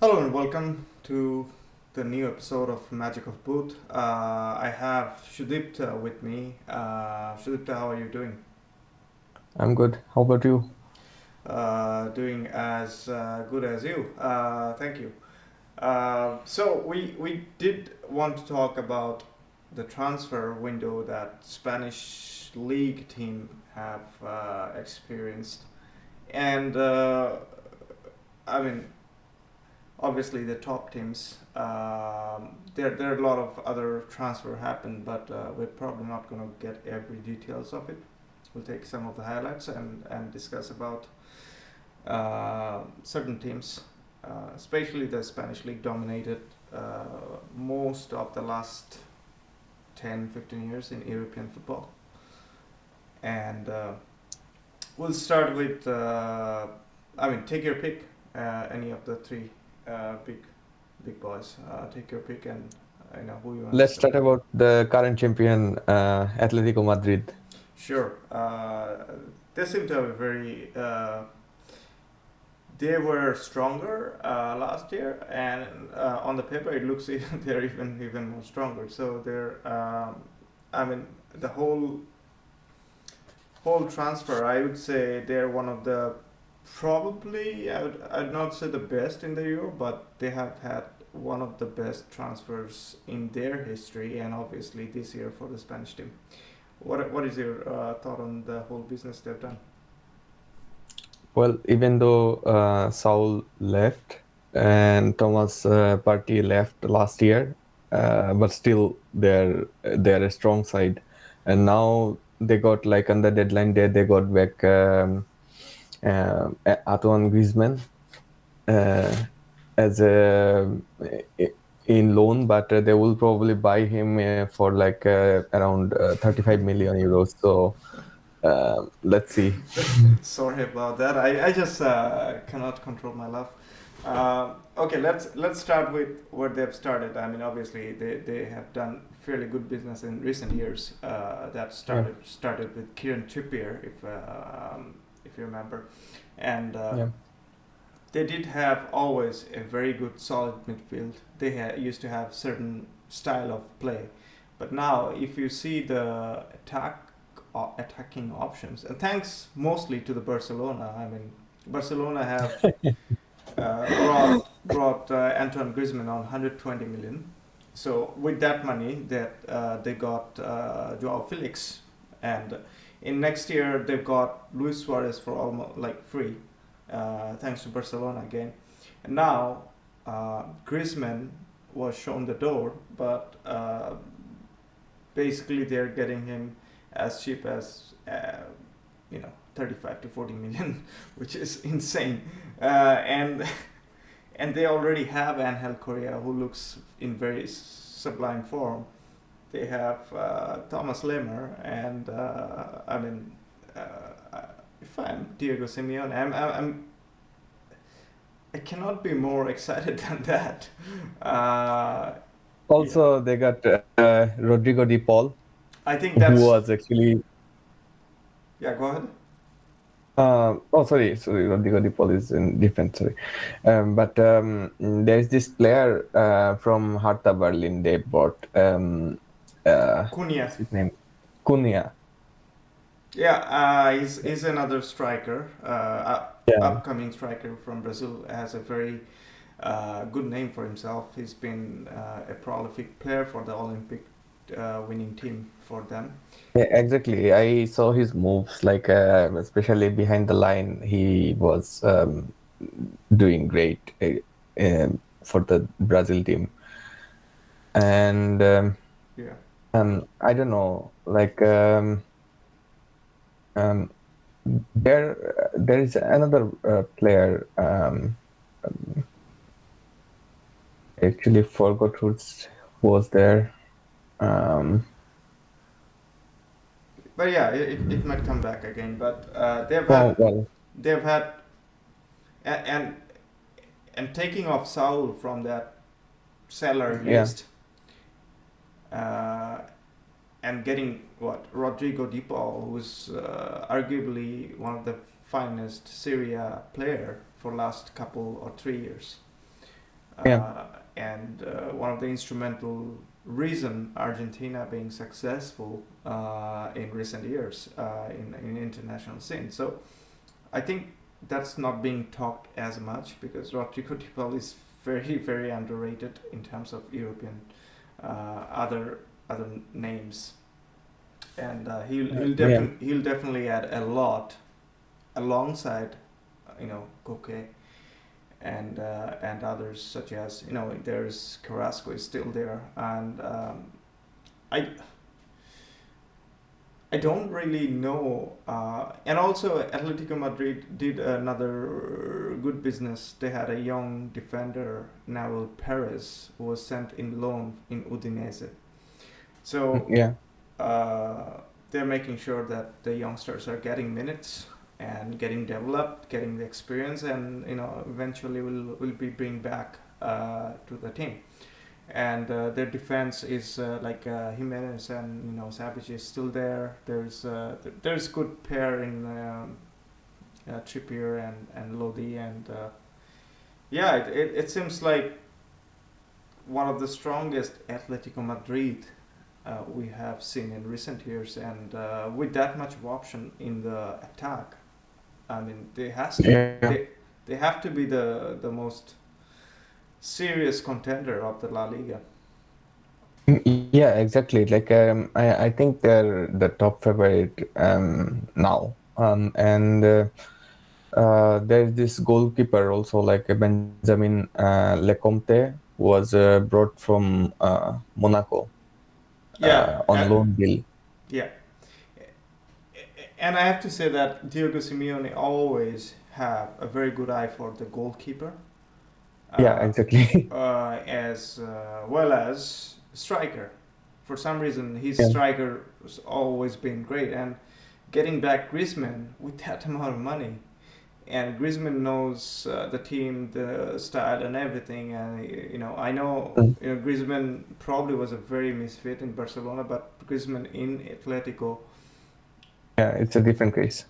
Hello and welcome to the new episode of Magic of Booth. I have Shudipta with me. Shudipta, how are you doing? I'm good. How about you? Doing as good as you. Thank you. So we did want to talk about the transfer window that Spanish league team have experienced, and I mean obviously the top teams. There are a lot of other transfer happened, but we're probably not going to get every details of it. We'll take some of the highlights and discuss about certain teams, especially the Spanish league dominated most of the last 10-15 years in European football. And we'll start with, take your pick, any of the three big boys. Take your pick and I know who you want to Let's start. start about the current champion, Atletico Madrid. Sure. They seem to have a very. They were stronger last year, and on the paper it looks they're even more stronger. So they're. I mean, the whole transfer. I would say they're one of the probably I'd not say the best in the Euro, but they have had one of the best transfers in their history, and obviously this year for the Spanish team. What is your thought on the whole business they've done? Well, even though Saul left and Thomas Partey left last year, but still they're a strong side. And now they got like on the deadline day they got back Antoine Griezmann uh, as a in loan, but they will probably buy him for like around 35 million euros. So let's see. Sorry about that. I just cannot control my laugh. Okay, let's start with where they've started. I mean, obviously they have done fairly good business in recent years. That Yeah, started with Kieran Trippier, if you remember, and yeah. they did have always a very good solid midfield. They used to have certain style of play, but now if you see the attacking options, and thanks mostly to the Barcelona. I mean, Barcelona have brought Antoine Griezmann on 120 million. So with that money, that they got Joao Felix, and in next year they've got Luis Suarez for almost like free, thanks to Barcelona again. And now Griezmann was shown the door, but basically they're getting him as cheap as 35 to 40 million, which is insane. And they already have Angel Correa, who looks in very sublime form. They have Thomas Lemmer, and if I'm Diego Simeone, I cannot be more excited than that. Yeah, Also, they got Rodrigo de Paul, I think who that's was actually. yeah. Go ahead. Sorry. Rodrigo de Paul is in defense. Sorry, but there's this player from Hertha Berlin they bought. Cunha. What's his name? Cunha. Yeah, he's another striker, Yeah. upcoming striker from Brazil. Has a very good name for himself. He's been a prolific player for the Olympic winning team for them. Yeah, exactly. I saw his moves, like especially behind the line. He was doing great for the Brazil team, and Yeah, I don't know, like um, there is another player. I actually forgot who was there. Um, but yeah, it might come back again. But oh well, they've had and taking off Saul from that salary yeah. list, uh, and getting what Rodrigo Di Paul, who's arguably one of the finest Serie A player for last couple or 3 years. Yeah. And one of the instrumental reason Argentina being successful in recent years in international scene. So I think that's not being talked as much because Rodrigo de Paul is very underrated in terms of European other names, and Yeah. he'll definitely add a lot alongside Koke and others such as there's Carrasco is still there, and I I don't really know. And also, Atletico Madrid did another good business. They had a young defender, Nahuel Perez, who was sent in loan in Udinese. So Yeah. they're making sure that the youngsters are getting minutes and getting developed, getting the experience, and eventually will be bring back to the team. And their defense is like Jimenez and Savage is still there. There's good pair in Trippier and Lodi, and yeah, it seems like one of the strongest Atletico Madrid we have seen in recent years, and with that much of option in the attack, I mean Yeah. they have to be the most serious contender of the La Liga. Yeah, exactly. Like I think they're the top favorite now. And there's this goalkeeper also, like Benjamin Lecomte, was brought from Monaco Yeah, on loan deal. yeah. And I have to say that Diego Simeone always have a very good eye for the goalkeeper, Yeah, uh, exactly. as well as striker. For some reason, his Yeah. striker has always been great, and getting back Griezmann with that amount of money, and Griezmann knows the team, the style, and everything. And I know Mm. Griezmann probably was a very misfit in Barcelona, but Griezmann in Atletico, Yeah, it's a different case.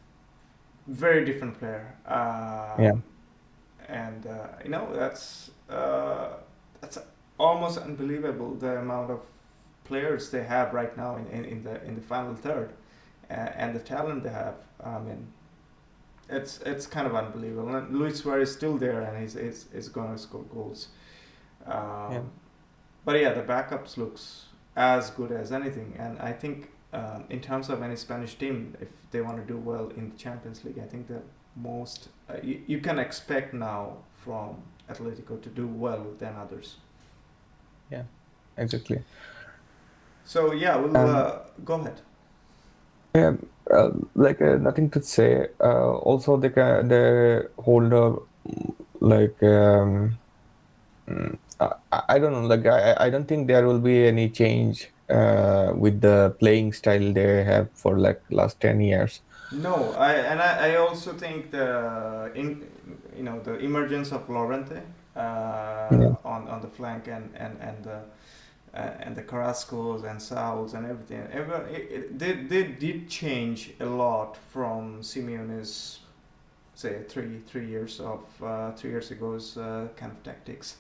very different player. Yeah. And that's almost unbelievable the amount of players they have right now in the final third, and the talent they have. I mean, it's kind of unbelievable. And Luis Suarez is still there, and he's gonna score goals. Yeah. Um, but yeah, the backups looks as good as anything, and I think in terms of any Spanish team, if they want to do well in the Champions League, I think the most you can expect now from Atletico to do well than others. Yeah, exactly. So yeah, we'll And go ahead. yeah, like nothing to say. Also, they hold a like I don't know. Like I don't think there will be any change with the playing style they have for like last 10 years. No, I also think the emergence of Lorente Yeah. on the flank and the Carrascos and Sauls and everything. They did change a lot from Simeone's say 3 years ago's kind of tactics.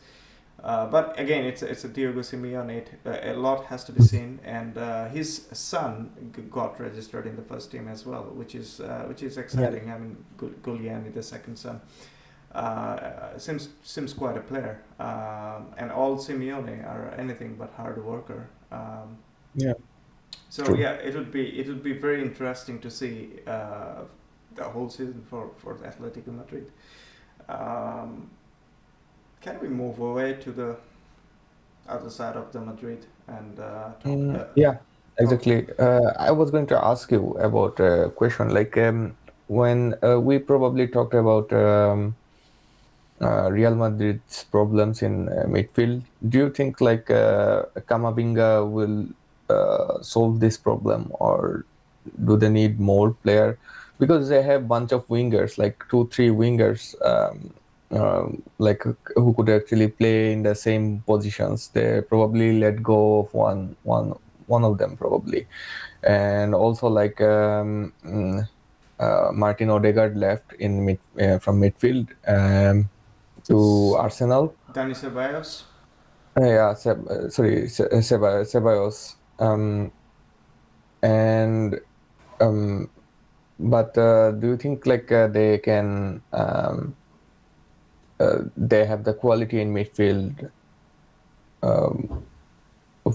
But again, it's a Diego Simeone. A lot has to be seen, and his son got registered in the first team as well, which is Yeah. exciting. I mean, Guglielmi, the second son, seems quite a player, and all Simeone are anything but hard worker. Yeah. So True. yeah, it would be very interesting to see the whole season for the Atletico Madrid. Um, can we move away to the other side of the Madrid and Yeah, talk? exactly. I was going to ask you about a question. Like when we probably talked about Real Madrid's problems in midfield, do you think like Camavinga will solve this problem, or do they need more player? Because they have bunch of wingers, like two, three wingers, like who could actually play in the same positions. They probably let go of one of them probably, and also like Martin Odegaard left in from midfield to S- Arsenal. Dani Ceballos. Yeah, Ceballos. And um, but do you think like they can they have the quality in midfield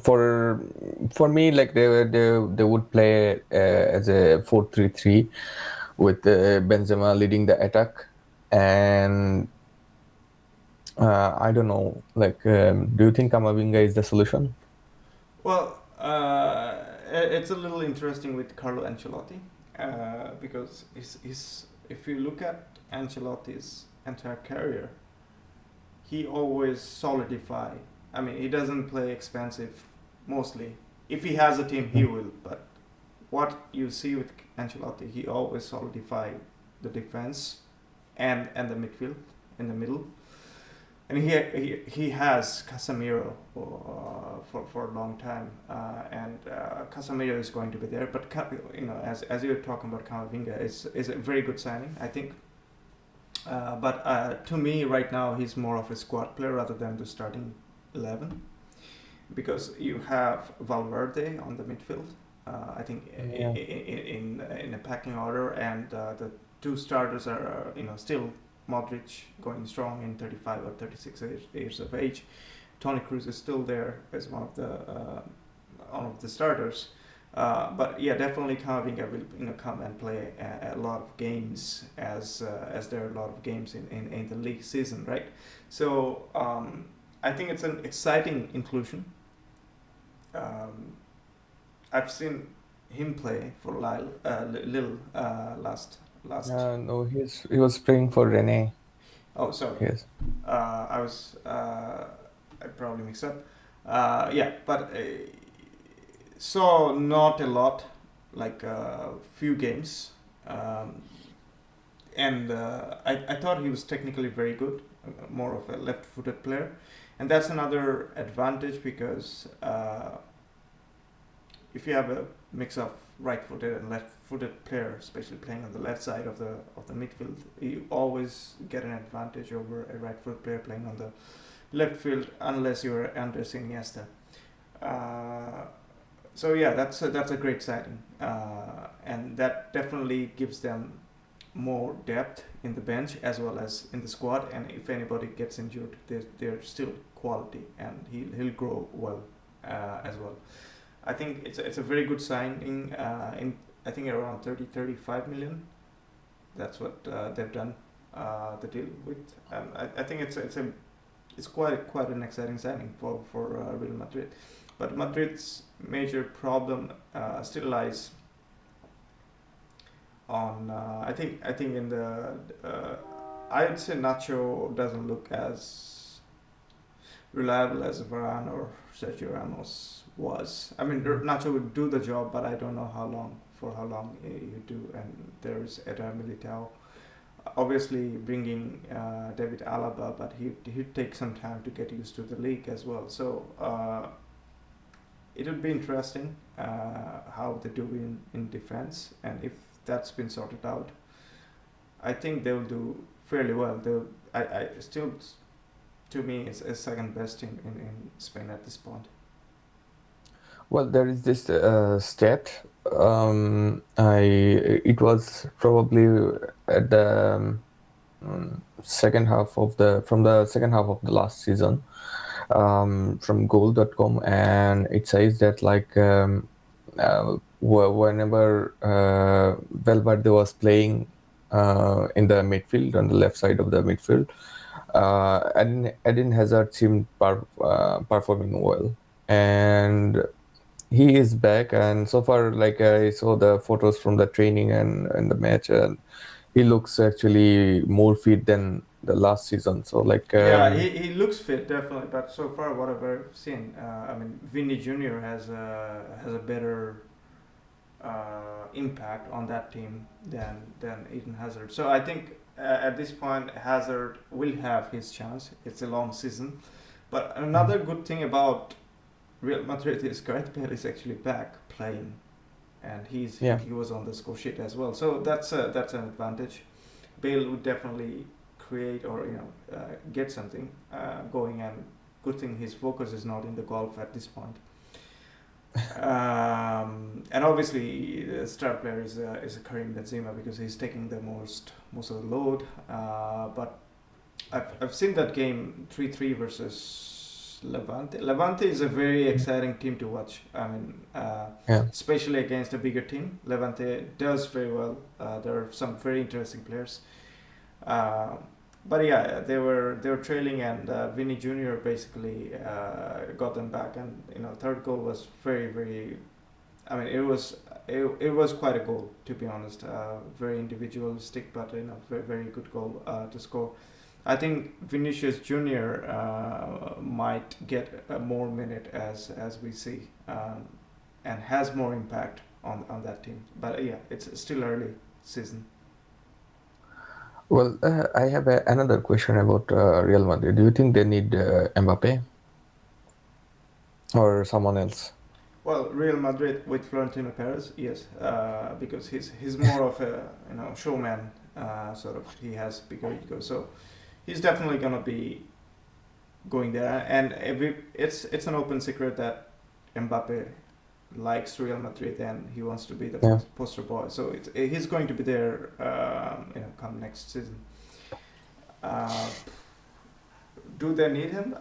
for for me like they would play as a 4-3-3 with Benzema leading the attack and I don't know like do you think Kamavinga is the solution? Well, it's a little interesting with Carlo Ancelotti because if you look at Ancelotti's entire career, he always solidify. I mean, he doesn't play expensive mostly. If he has a team, he will. But what you see with Ancelotti, he always solidify the defense and the midfield in the middle. And he has Casemiro for a long time, and Casemiro is going to be there. But as you're talking about Camavinga, is a very good signing, I think. But to me, right now, he's more of a squad player rather than the starting 11, because you have Valverde on the midfield. I think Yeah. in a packing order, and the two starters are still Modric going strong in 35 or 36 years of age. Toni Kroos is still there as one of the starters. But yeah, definitely Camavinga will come and play a lot of games as there are a lot of games in the league season, right? So I think it's an exciting inclusion. Um, I've seen him play for Lille last. No, he was playing for Rene. Oh, sorry. Yes. I probably mixed up. Yeah, but saw not a lot, like a few games, um, and I thought he was technically very good, more of a left-footed player, and that's another advantage because if you have a mix of right-footed and left-footed player, especially playing on the left side of the midfield, you always get an advantage over a right-footed player playing on the left field, unless you're Andres Iniesta. Uh, so yeah, that's a great signing, and that definitely gives them more depth in the bench as well as in the squad. And if anybody gets injured, they're still quality, and he'll grow well as well. I think it's a very good signing. In I think around 35 million. That's what they've done the deal with. I think it's quite an exciting signing for Real Madrid. But Madrid's major problem still lies on I think in the I'd say Nacho doesn't look as reliable as Varane or Sergio Ramos was. I mean, Nacho would do the job, but I don't know how long you do. And there's Eder Militao, obviously bringing David Alaba, but he'd take some time to get used to the league as well. So it would be interesting how they do in defense, and if that's been sorted out, I think they'll do fairly well. I still, to me, it's a second best team in Spain at this point. Well, there is this stat. I it was probably at the second half of the from the second half of the last season from goal.com, and it says that like whenever Valverde was playing in the midfield on the left side of the midfield, Eden Hazard seemed performing well, and he is back. And so far, like I saw the photos from the training and the match, and he looks actually more fit than the last season. So like Yeah, he looks fit definitely, but so far what I've seen, I mean, Vinny Jr. has a better impact on that team than Eden Hazard. So I think at this point Hazard will have his chance. It's a long season, but another good thing about Real Madrid is Gareth Bale is actually back playing, and yeah. he was on the score sheet as well. So that's an advantage. Bale would definitely create or get something going. And good thing his focus is not in the golf at this point. And obviously, the star player is Karim Benzema because he's taking the most of the load. But I've seen that game 3-3 versus Levante. Levante is a very exciting team to watch. I mean, Yeah. especially against a bigger team. Levante does very well. There are some very interesting players. But yeah, they were trailing, and Vinny Jr. basically got them back, and third goal was very. I mean, it was quite a goal, to be honest. Very individualistic, but very good goal to score. I think Vinicius Jr. Might get a more minute as we see, and has more impact on that team. But yeah, it's still early season. Well, I have another question about Real Madrid. Do you think they need Mbappe or someone else? Well, Real Madrid with Florentino Perez, yes, because he's more of a showman, sort of. He has bigger ego, so he's definitely gonna be going there. And it's an open secret that Mbappe likes Real Madrid and he wants to be the Yeah. poster boy. So he's going to be there, come next season. Uh, do they need him?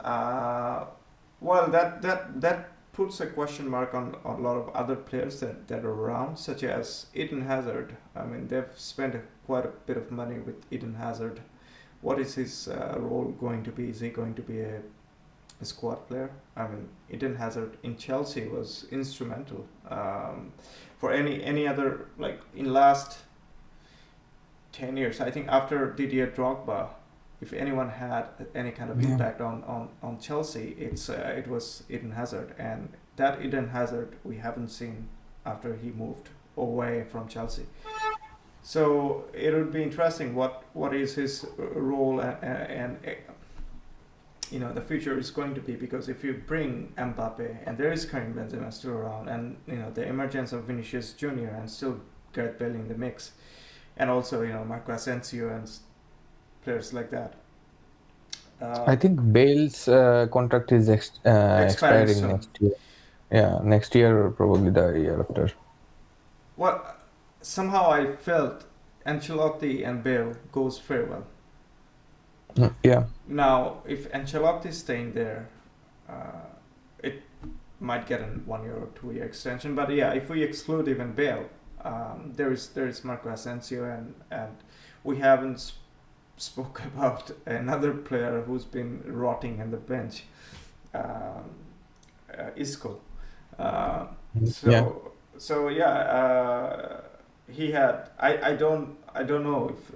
Well, that puts a question mark on a lot of other players that are around, such as Eden Hazard. I mean, they've spent quite a bit of money with Eden Hazard. What is his role going to be? Is he going to be a squad player? I mean, Eden Hazard in Chelsea was instrumental. For any other, like in last 10 years, I think after Didier Drogba, if anyone had any kind of Yeah. impact on Chelsea, it was Eden Hazard, and that Eden Hazard we haven't seen after he moved away from Chelsea. So it would be interesting what is his role, and the future is going to be, because if you bring Mbappe and there is Karim Benzema still around, and the emergence of Vinicius Jr. and still Gareth Bale in the mix, and also Marco Asensio and players like that. I think Bale's contract is Expiring expiring soon. next year. Yeah, next year or probably the year after. Well, somehow I felt Ancelotti and Bale goes very well. Yeah. Now, if Ancelotti is staying there, it might get a 1 year or 2 year extension. But yeah, if we exclude even Bale, there is Marco Asensio, and we haven't spoke about another player who's been rotting in the bench, Isco. So Yeah. he had. I don't know if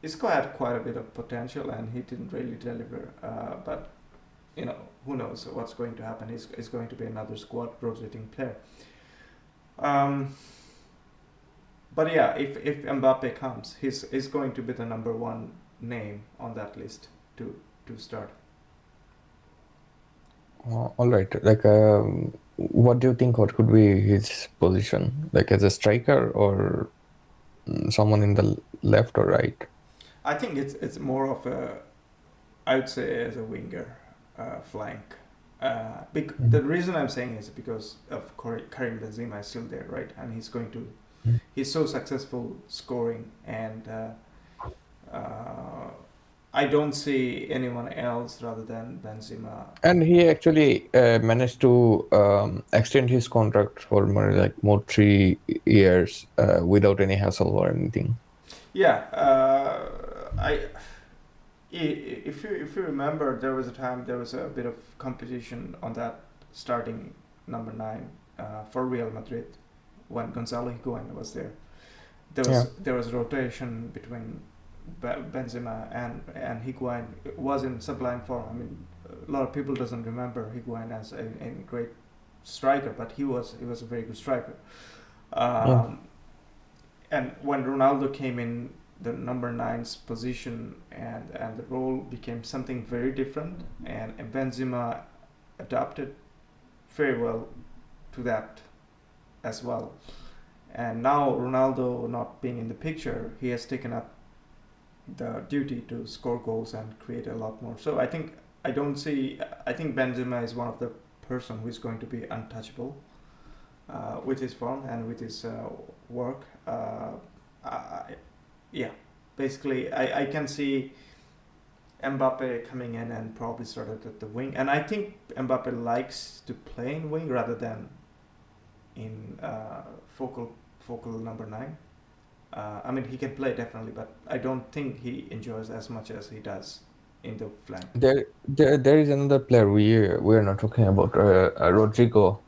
Isco had quite a bit of potential, and he didn't really deliver. But who knows what's going to happen? He's going to be another squad rotating player. But yeah, if Mbappe comes, he's going to be the number one name on that list to start. All right. Like, what do you think? What could be his position? Like as a striker or someone in the left or right? I think it's more of a, I would say, as a winger, flank. The reason I'm saying is because of Karim Benzema is still there, right? And he's so successful scoring, and I don't see anyone else rather than Benzema. And he actually managed to extend his contract for more 3 years without any hassle or anything. Yeah, if you remember, there was a bit of competition on that starting number 9 for Real Madrid when Gonzalo Higuain was there. There was rotation between Benzema and Higuain. It was in sublime form. I mean, a lot of people doesn't remember Higuain as a great striker, but he was a very good striker. And when Ronaldo came in the number 9's position, and the role became something very different, and Benzema adapted very well to that as well. And now Ronaldo not being in the picture, he has taken up the duty to score goals and create a lot more. So I don't see. I think Benzema is one of the person who is going to be untouchable with his form and with his work. I, yeah, basically, I can see Mbappe coming in and probably started at the wing, and I think Mbappe likes to play in wing rather than in focal number 9. I mean, he can play definitely, but I don't think he enjoys as much as he does in the flank. There is another player we are not talking about, Rodrigo.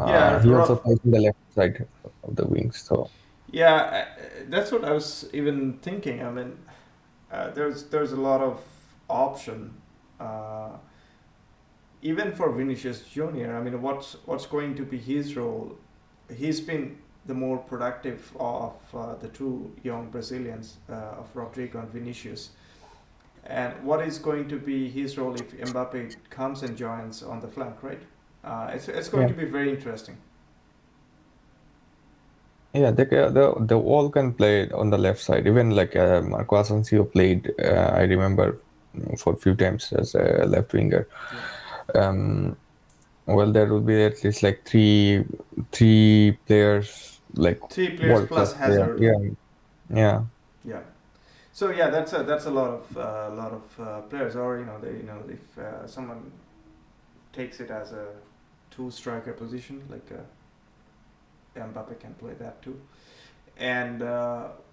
Yeah, He also plays in the left side of the wings. So yeah, that's what I was even thinking. I mean, there's a lot of option, uh, even for Vinicius Junior. I mean, what's going to be his role? He's been the more productive of the two young Brazilians, of Rodrigo and Vinicius. And what is going to be his role if Mbappe comes and joins on the flank, right? It's going yeah, to be very interesting. yeah, they all can play on the left side. Even like Marco Asensio played. I remember for a few times as a left winger. Yeah, Um, well, there will be at least like three players, like 3 players world class plus player. Hazard. Yeah, yeah, Yeah. So yeah, that's a lot of players, or if someone takes it as a two striker position, like Mbappe can play that too. And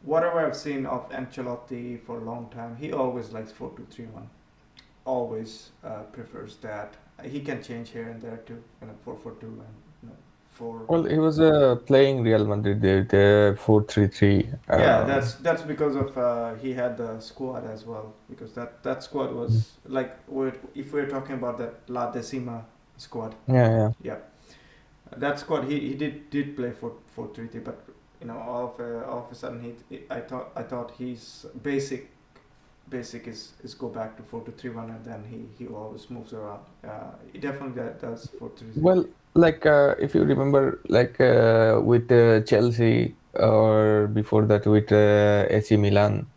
whatever I've seen of Ancelotti for a long time, he always likes 4-2-3-1. Always prefers that. He can change here and there too, 4-4-2 and four. well, he was playing Real Madrid. The 4-3-3. Yeah, that's because of he had the squad as well, because that squad was like, if we're talking about that La Decima squad, Yeah, yeah. yeah, that squad he did play for 4-3-3, but all of a sudden I thought his basic is go back to 4-2-3-1, and then he always moves around. He definitely does 4-3-3. Well, like if you remember, like with Chelsea or before that with AC Milan,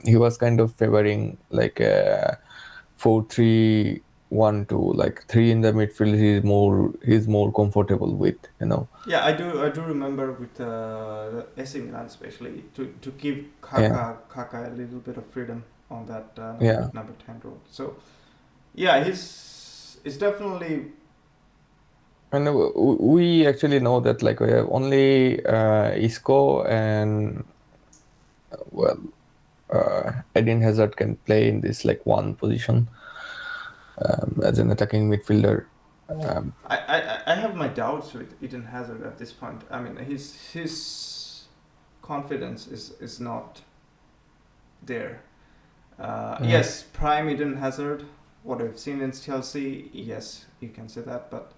he was kind of favoring like 4-3-1-2, like three in the midfield. He's more comfortable with, you know. Yeah, I do remember with the AC Milan especially to give Yeah, Kaka a little bit of freedom on that yeah. number 10 role. So yeah, he's it's definitely. And we actually know that like we have only Isco and well, Eden Hazard can play in this like one position as an attacking midfielder. Um, I have my doubts with Eden Hazard at this point. I mean, his confidence is not there. yeah, Yes, prime Eden Hazard, what I've seen in Chelsea, yes, you can say that, but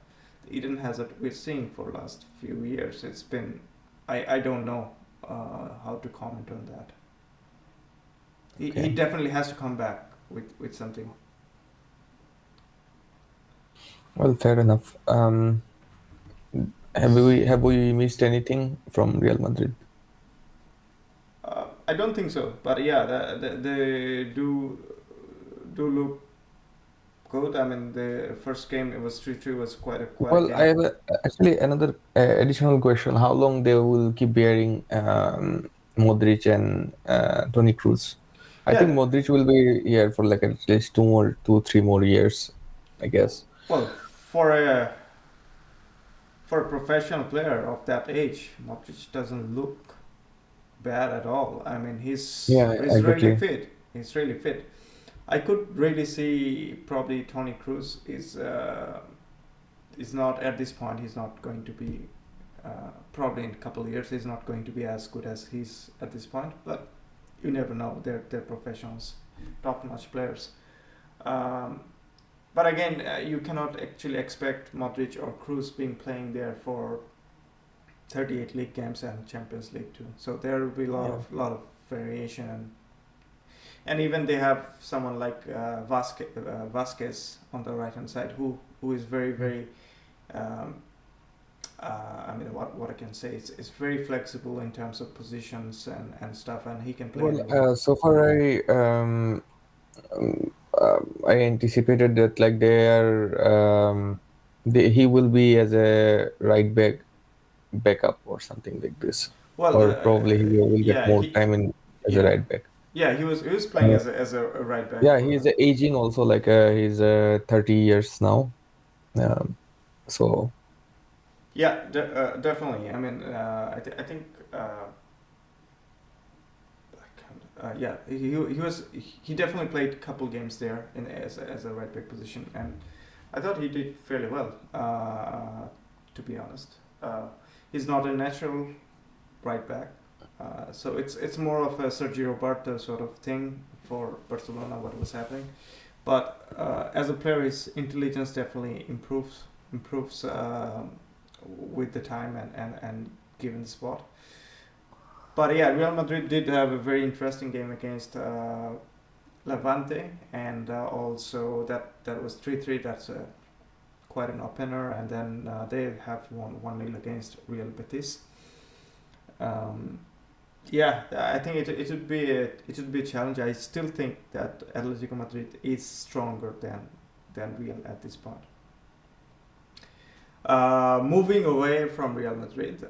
the Eden Hazard we're seeing for last few years, it's been, I don't know how to comment on that. He okay. definitely has to come back with something. Well, fair enough. Have we missed anything from Real Madrid? I don't think so, but yeah, they do look good. I mean, the first game it was 3-3 was quite a Well, I game. have actually another additional question. How long they will keep bearing Modric and Toni Kroos? I think Yeah, Modric will be here for like at least 3 more years, I guess. well, for a professional player of that age, Modric doesn't look bad at all. I mean, he's Yeah, he's really exactly. fit. He's really fit. I could really see probably Tony Cruz is not at this point. He's not going to be probably in a couple of years. He's not going to be as good as he's at this point. But you never know. They're professionals, top-notch players. Um, but again, you cannot actually expect Modric or Cruz being playing there for 38 league games and Champions League too. So there will be a lot Yeah. of variation, and even they have someone like Vasquez on the right hand side who is very very um, I mean, what I can say, it's very flexible in terms of positions and stuff, and he can play Well, anywhere. so far I anticipated that like he will be as a right backup or something like this, Well, or probably will get yeah, more time in as a yeah, right back. he was playing Uh, as a right back yeah, for. he's aging also, like he's 30 years now. Um, so Yeah, definitely. I mean, I think. Yeah, he definitely played a couple games there in as a right back position, and I thought he did fairly well. To be honest, he's not a natural right back, so it's more of a Sergio Roberto sort of thing for Barcelona. What was happening, but as a player, his intelligence definitely improves with the time and given the spot. But yeah, Real Madrid did have a very interesting game against Levante, and also that was 3-3. That's quite an opener, and then they have won 1-0 against Real Betis. Um, yeah, I think it would be a challenge. I still think that Atletico Madrid is stronger than Real at this point. Moving away from Real Madrid,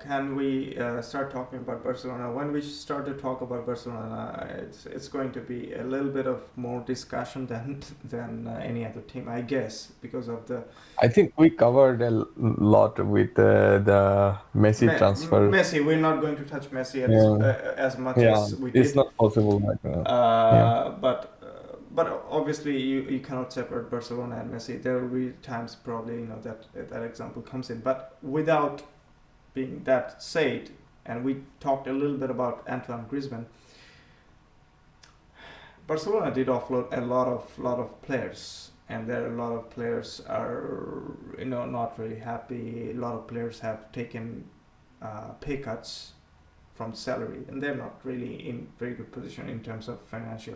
can we start talking about Barcelona? When we start to talk about Barcelona, it's going to be a little bit of more discussion than any other team, I guess, because of the I think we covered a lot with the Messi transfer. Messi. We're not going to touch Messi at this Yeah, as much yeah, as we it's did. not possible. Like, yeah, But obviously you cannot separate Barcelona and Messi. There will be times probably that example comes in. But without being that said, and we talked a little bit about Antoine Griezmann, Barcelona did offload a lot of players, and there are a lot of players are not really happy. A lot of players have taken pay cuts from salary, and they're not really in very good position in terms of financial.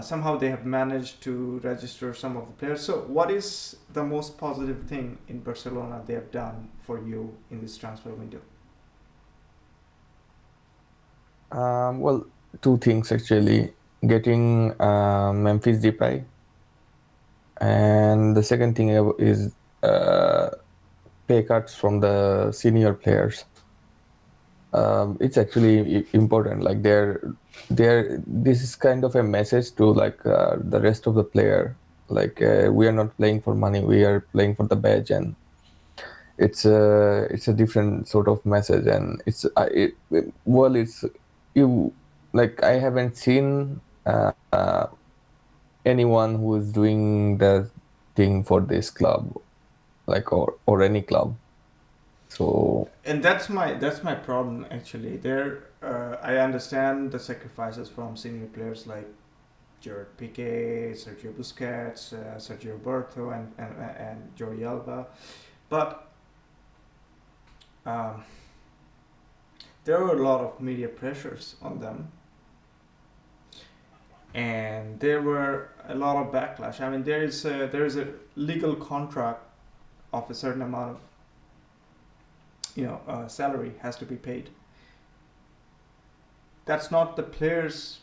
Somehow they have managed to register some of the players. So, what is the most positive thing in Barcelona they have done for you in this transfer window? well, two things actually: getting Memphis Depay, and the second thing is uh, pay cuts from the senior players. It's actually important. Like they're this is kind of a message to like the rest of the player. Like we are not playing for money; we are playing for the badge, and it's a different sort of message. And well, it's you like I haven't seen anyone who is doing the thing for this club, like or any club. So And that's my problem actually. There, I understand the sacrifices from senior players like Gerard Piqué, Sergio Busquets, Sergio Roberto, and Jordi Alba, but um, there were a lot of media pressures on them, and there were a lot of backlash. I mean, there is a legal contract of a certain amount of salary has to be paid. That's not the players'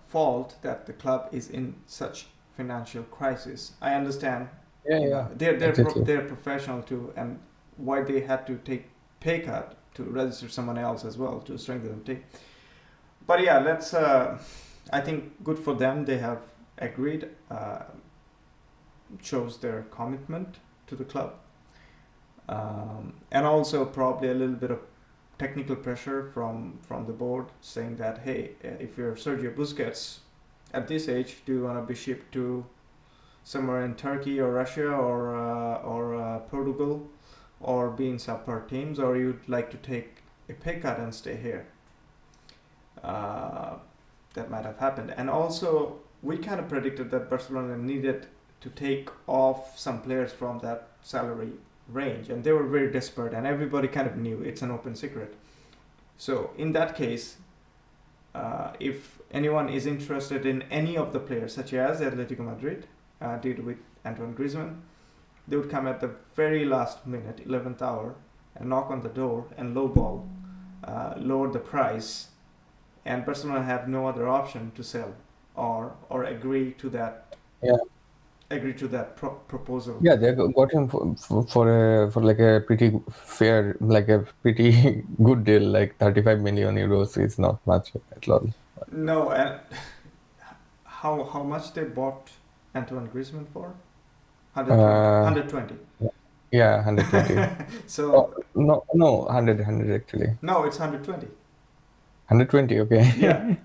fault that the club is in such financial crisis. I understand, yeah, yeah, exactly. they're professional too, and why they had to take pay cut to register someone else as well to strengthen the team. But yeah, let's. I think good for them. They have agreed, shows their commitment to the club, and also probably a little bit of technical pressure from the board saying that hey, if you're Sergio Busquets at this age, do you want to be shipped to somewhere in Turkey or Russia or Portugal or be in subpar teams, or you'd like to take a pay cut and stay here? Uh, that might have happened, and also we kind of predicted that Barcelona needed to take off some players from that salary range, and they were very desperate, and everybody kind of knew it's an open secret. So in that case, if anyone is interested in any of the players, such as Atletico Madrid did with Antoine Griezmann, they would come at the very last minute, 11th hour, and knock on the door and lowball, lower the price, and Barcelona have no other option to sell or agree to that Yeah. proposal. Yeah, they got him for like a pretty fair, like a pretty good deal. Like 35 million euros is not much at all. No, and how much they bought Antoine Griezmann for? 120. Uh, 120. yeah, 120. Oh, So no, 100 actually. no, it's 120. 120, Yeah. okay.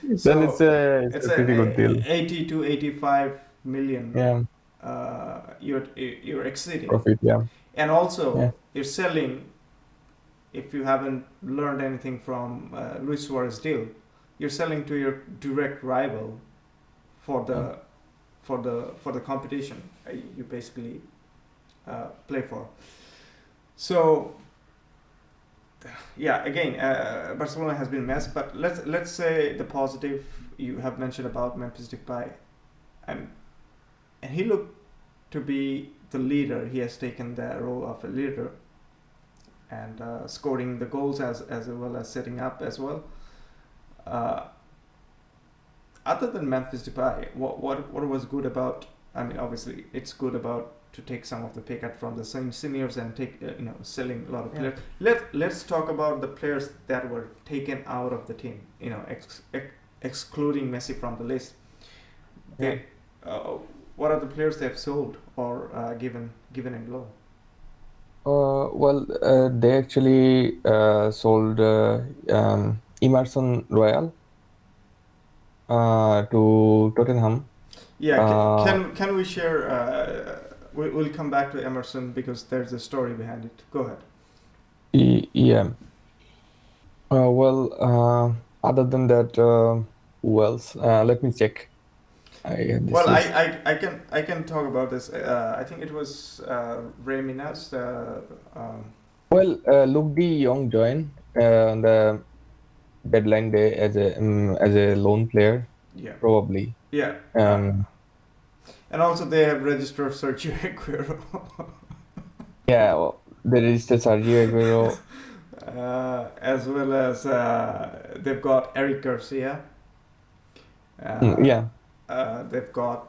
Then So it's it's a pretty good deal. 80 to 85 million Yeah, you're exceeding, profit. Yeah, and yeah, also you're selling. If you haven't learned anything from Luis Suarez deal, you're selling to your direct rival for yeah. the competition you basically play for. So yeah, again, Barcelona has been a mess, but let's say the positive you have mentioned about Memphis Depay, and he looked to be the leader. He has taken the role of a leader and scoring the goals as well as setting up as well. Uh, Other than Memphis Depay, what was good about? I mean, obviously, it's good about to take some of the pay cut from the seniors and take selling a lot of players. Let's talk about the players that were taken out of the team. Excluding Messi from the list. Yeah. They, what are the players they have sold or given in loan? Well, they actually sold Emerson Royal to Tottenham. Yeah, Uh, can we share? We'll come back to Emerson because there's a story behind it. Go ahead. yeah. Well, other than that, who else? Let me check. I have this Well, list. I can talk about this. I think it was Ray Minas. Well, Luke De Jong joined on the deadline day as a lone player, Yeah, probably. yeah, Um, and also they have registered Sergio Aguero, yeah, well, they registered Sergio Aguero. as well as they've got Eric Garcia. Uh, Yeah, they've got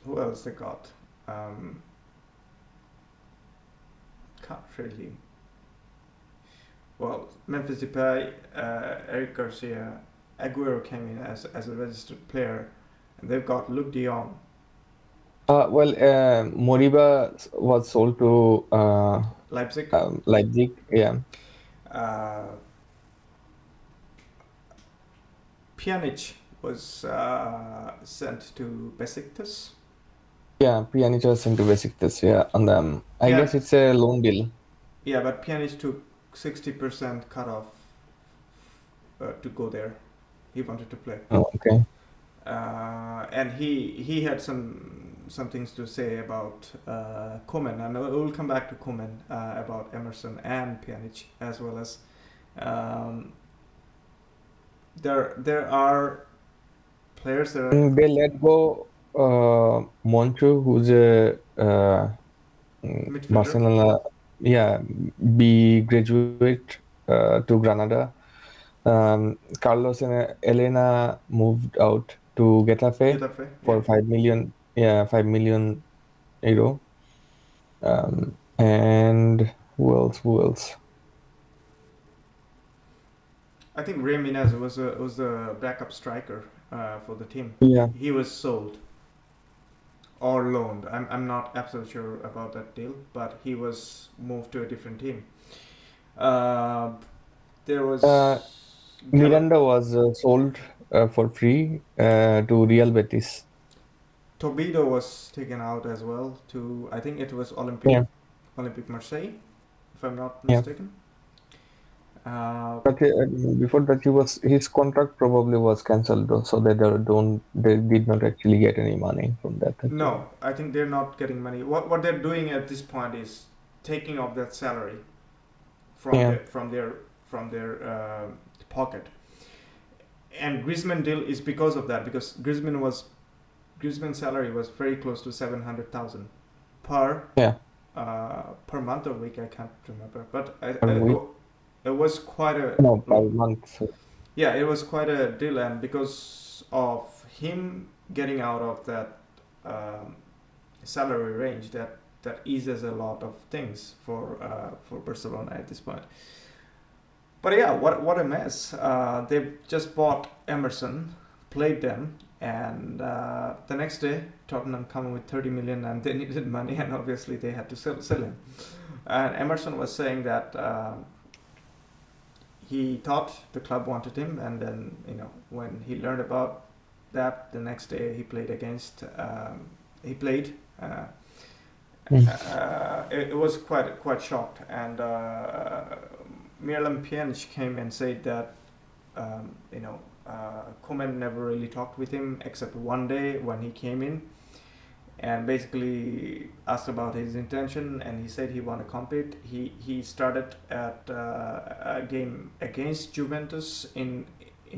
who else they got? Can't really. Well, Memphis Depay, Eric Garcia, Aguero came in as a registered player, and they've got Luke De Jong, well, Moriba was sold to Leipzig. Leipzig. Yeah, Uh, Pjanic was sent to Besiktas. yeah. Pjanic was sent to Besiktas. Yeah, on them. I Pian- guess it's a loan deal. yeah, but Pjanic took 60% cut off to go there. He wanted to play, Oh, okay. and he had some things to say about Koeman, and we'll come back to Koeman about Emerson and Pjanic as well as um, there are players that are They let go Moncho, who's a midfielder. Barcelona, yeah, B graduate to Granada. Carlos and Elena moved out to Getafe Getafe, yeah. for 5 million, yeah, 5 million euro. And who else? Who else? I think Ray Minez was the backup striker for the team. Yeah. He was sold or loaned. I'm not absolutely sure about that deal, but he was moved to a different team. Uh, there was Miranda was sold for free to Real Betis. Tobido was taken out as well to I think it was Yeah, Olympique Marseille, if I'm not yeah. mistaken. Uh, But before that, his contract probably was cancelled, though, so they did not actually get any money from that. Actually. no, I think they're not getting money. What they're doing at this point is taking off that salary from Yeah, their pocket. And Griezmann deal is because of that because Griezmann's salary was very close to 700,000. per Yeah, per month or week. I can't remember, but per week. it was quite a No, per month. yeah, it was quite a deal, and because of him getting out of that um, salary range, that eases a lot of things for Barcelona at this point. But yeah, what a mess. They've just bought Emerson, played them, and the next day Tottenham come with 30 million, and they needed money, and obviously they had to sell him. And Emerson was saying that he thought the club wanted him, and then when he learned about that, the next day he played against. He played. It was quite shocked, and Miralem Pjanic came and said that Koeman never really talked with him except one day when he came in and basically asked about his intention, and he said he want to compete. He started at a game against Juventus in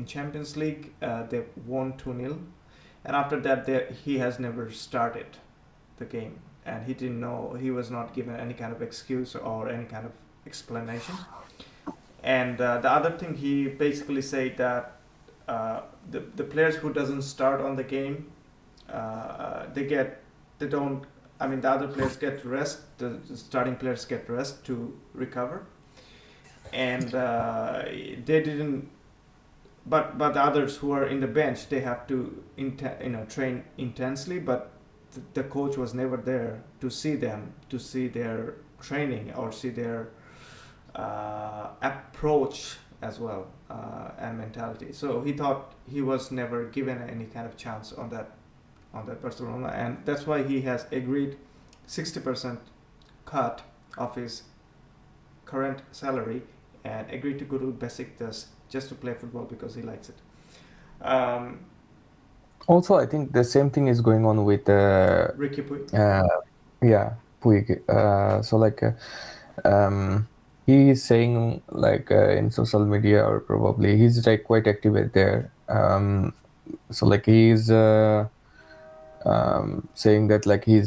Champions League. They won 2-0, and after that he has never started the game, and he didn't know. He was not given any kind of excuse or any kind of explanation. And the other thing, he basically said that the players who doesn't start on the game, they don't. I mean, the other players get rest. The starting players get rest to recover, and they didn't. But the others who are in the bench, they have to train intensely. But the coach was never there to see them, to see their training or see their approach as well, and mentality. So he thought he was never given any kind of chance on that Barcelona, and that's why he has agreed 60% cut of his current salary and agreed to go to Besiktas just to play football because he likes it. Also, I think the same thing is going on with Ricky Puig. yeah, Puig. So like he is saying like in social media, or probably he's like quite active there. So like he's saying that like he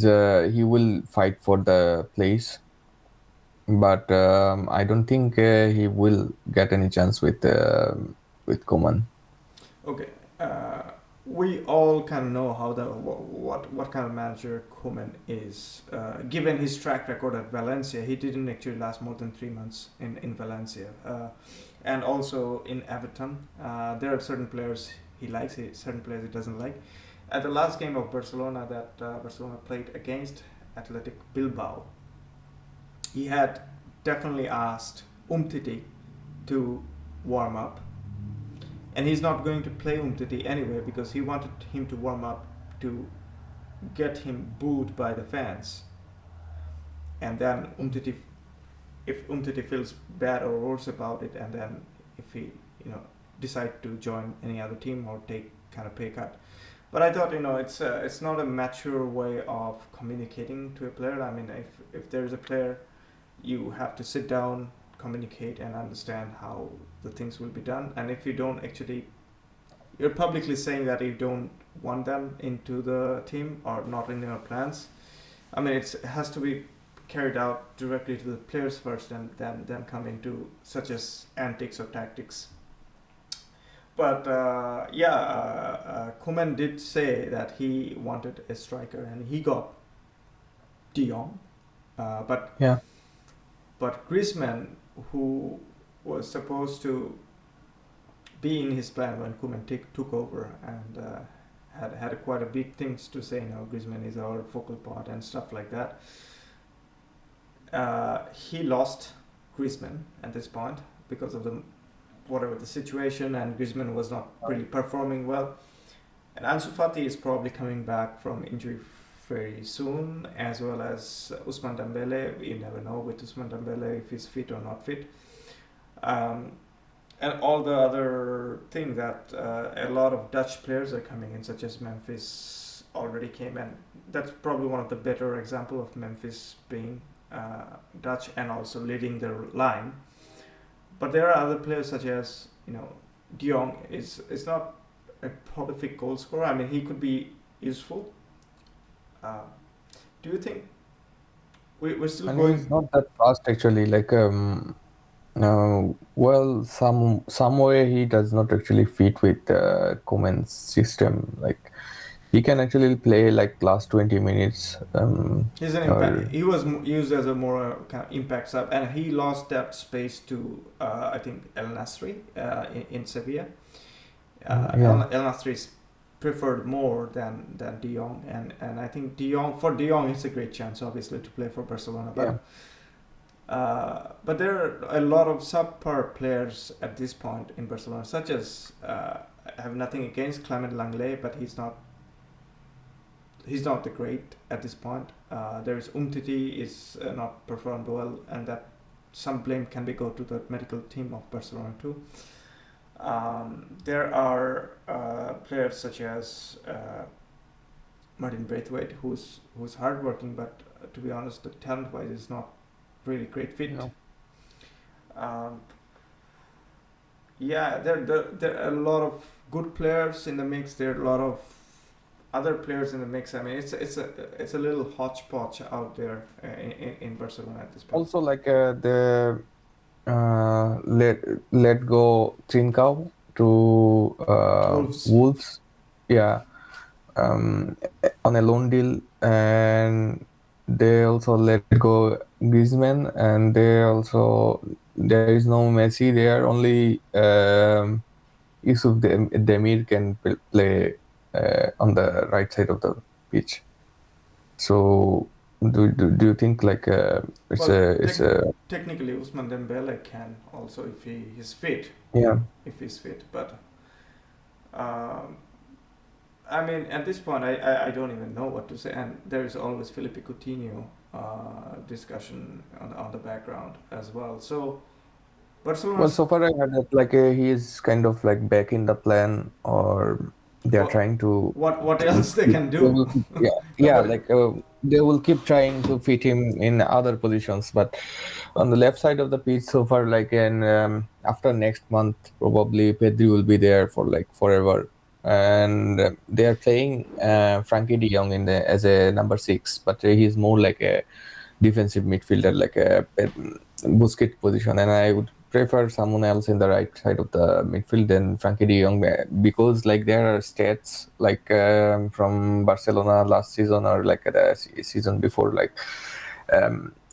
will fight for the place, but I don't think he will get any chance with Koeman. Okay, we all kind of know how what kind of manager Koeman is. Given his track record at Valencia, he didn't actually last more than 3 months in Valencia, and also in Everton. There are certain players he likes, certain players he doesn't like. At the last game of Barcelona that Barcelona played against Athletic Bilbao, he had definitely asked Umtiti to warm up, and he's not going to play Umtiti anyway because he wanted him to warm up to get him booed by the fans, and then if Umtiti feels bad or worse about it, and then if he decide to join any other team or take kind of pay cut. But I thought it's not a mature way of communicating to a player. I mean, if there's a player, you have to sit down, communicate, and understand how the things will be done. And if you don't actually, you're publicly saying that you don't want them into the team or not in your plans. I mean, it has to be carried out directly to the players first, and then come into such as antics or tactics. But Koeman did say that he wanted a striker, and he got De Jong. But Yeah. But Griezmann, who was supposed to be in his plan when Koeman took over, and had quite a big things to say. Griezmann is our focal point and stuff like that. He lost Griezmann at this point because of the situation, and Griezmann was not really performing well. And Ansu Fati is probably coming back from injury very soon, as well as Ousmane Dembele. You never know with Ousmane Dembele if he's fit or not fit. And all the other thing that a lot of Dutch players are coming in, such as Memphis already came, and that's probably one of the better example of Memphis being Dutch and also leading the line. But there are other players such as De Jong is not a prolific goal scorer. I mean, he could be useful. Do you think we're still And going. he's not that fast actually. Like well, some way he does not actually fit with Koeman's system. Like he can actually play like last 20 minutes. He's an impact. Or He was used as a more kind of impact sub, and he lost that space to I think El Nasri in Sevilla. yeah, El Nasri is preferred more than De Jong, and I think De Jong it's a great chance obviously to play for Barcelona, yeah. but there are a lot of subpar players at this point in Barcelona, such as I have nothing against Clement Langley, but he's not the great at this point. There is Umtiti is not performed well, and that some blame can be go to the medical team of Barcelona too. There are players such as Martin Braithwaite, who's hardworking, but to be honest, the talent-wise is not really great fit. No. Um, yeah, there are a lot of good players in the mix. There are a lot of other players in the mix. I mean, it's a little hodgepodge out there in Barcelona at this point. Also, like the let go Trincao to Wolves. Wolves. Yeah, on a loan deal, and they also let go Griezmann, and they also there is no Messi there. Only Yusuf Demir can play on the right side of the pitch. So do you think like Well, it's a technically, Usman Dembele can also if he is fit, yeah. if he's fit. But um, I mean, at this point, I don't even know what to say. And there is always Felipe Coutinho discussion on the background as well. So Well, Barcelona's so far I heard that like he is kind of like back in the plan, or they are what trying to. what else they can They do? will keep, yeah, yeah, Nobody. like they will keep trying to fit him in other positions, but on the left side of the pitch, so far, like in after next month, probably Pedri will be there for like forever, and they are playing Frankie De Jong in the as a number six, but he's more like a defensive midfielder, like a Busquets position, and I would prefer someone else in the right side of the midfield than Frankie De Jong because like there are stats like from Barcelona last season or like the season before, like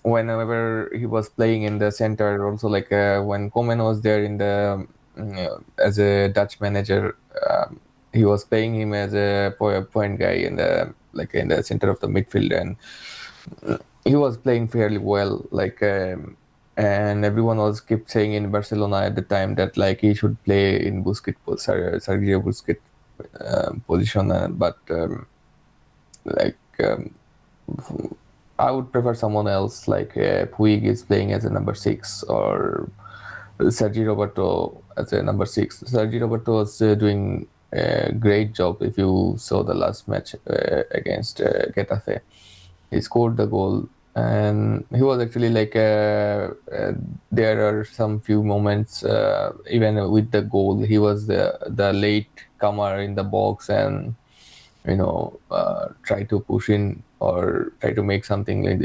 whenever he was playing in the center, also like when Koeman was there in the as a Dutch manager, he was playing him as a point guy in the like in the center of the midfield, and he was playing fairly well, like and everyone was kept saying in Barcelona at the time that like he should play in Sergio Busquets position, but like I would prefer someone else, like Puig is playing as a number six, or Sergi Roberto as a number six. Sergi Roberto was doing a great job. If you saw the last match against Getafe, he scored the goal, and he was actually like there are some few moments even with the goal he was the late comer in the box, and try to push in or try to make something like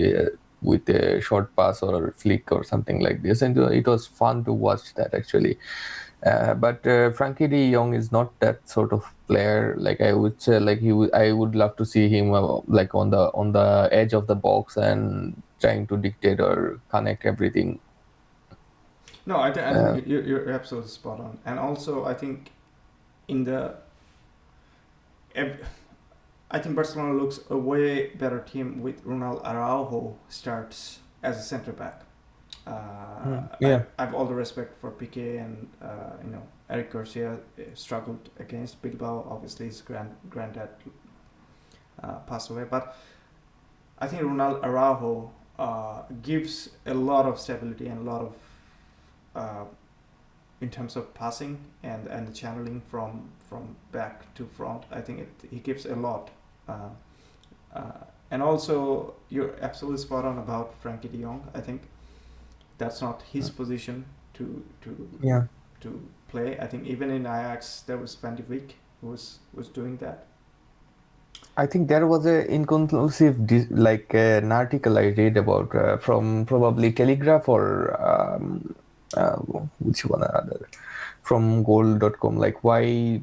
with a short pass or flick or something like this, and it was fun to watch that actually. But Frankie De Jong is not that sort of player. Like I would say, like I would love to see him like on the edge of the box and trying to dictate or connect everything. No, I think Uh, you're absolutely spot on. And also, I think in the ev- I think Barcelona looks a way better team with Ronald Araujo starts as a centre back. yeah, I've all the respect for Piqué and Eric Garcia struggled against Bilbao. Obviously, his granddad passed away, but I think Ronald Araujo gives a lot of stability and a lot of uh, in terms of passing and the channeling from back to front. I think he gives a lot. Uh, uh, and also, you're absolutely spot on about Frankie De Jong. I think that's not his position to to yeah. to play. I think even in Ajax there was Van de Beek who was doing that. I think there was a inconclusive an article I read about from probably Telegraph or uh, which one other from goal.com, like why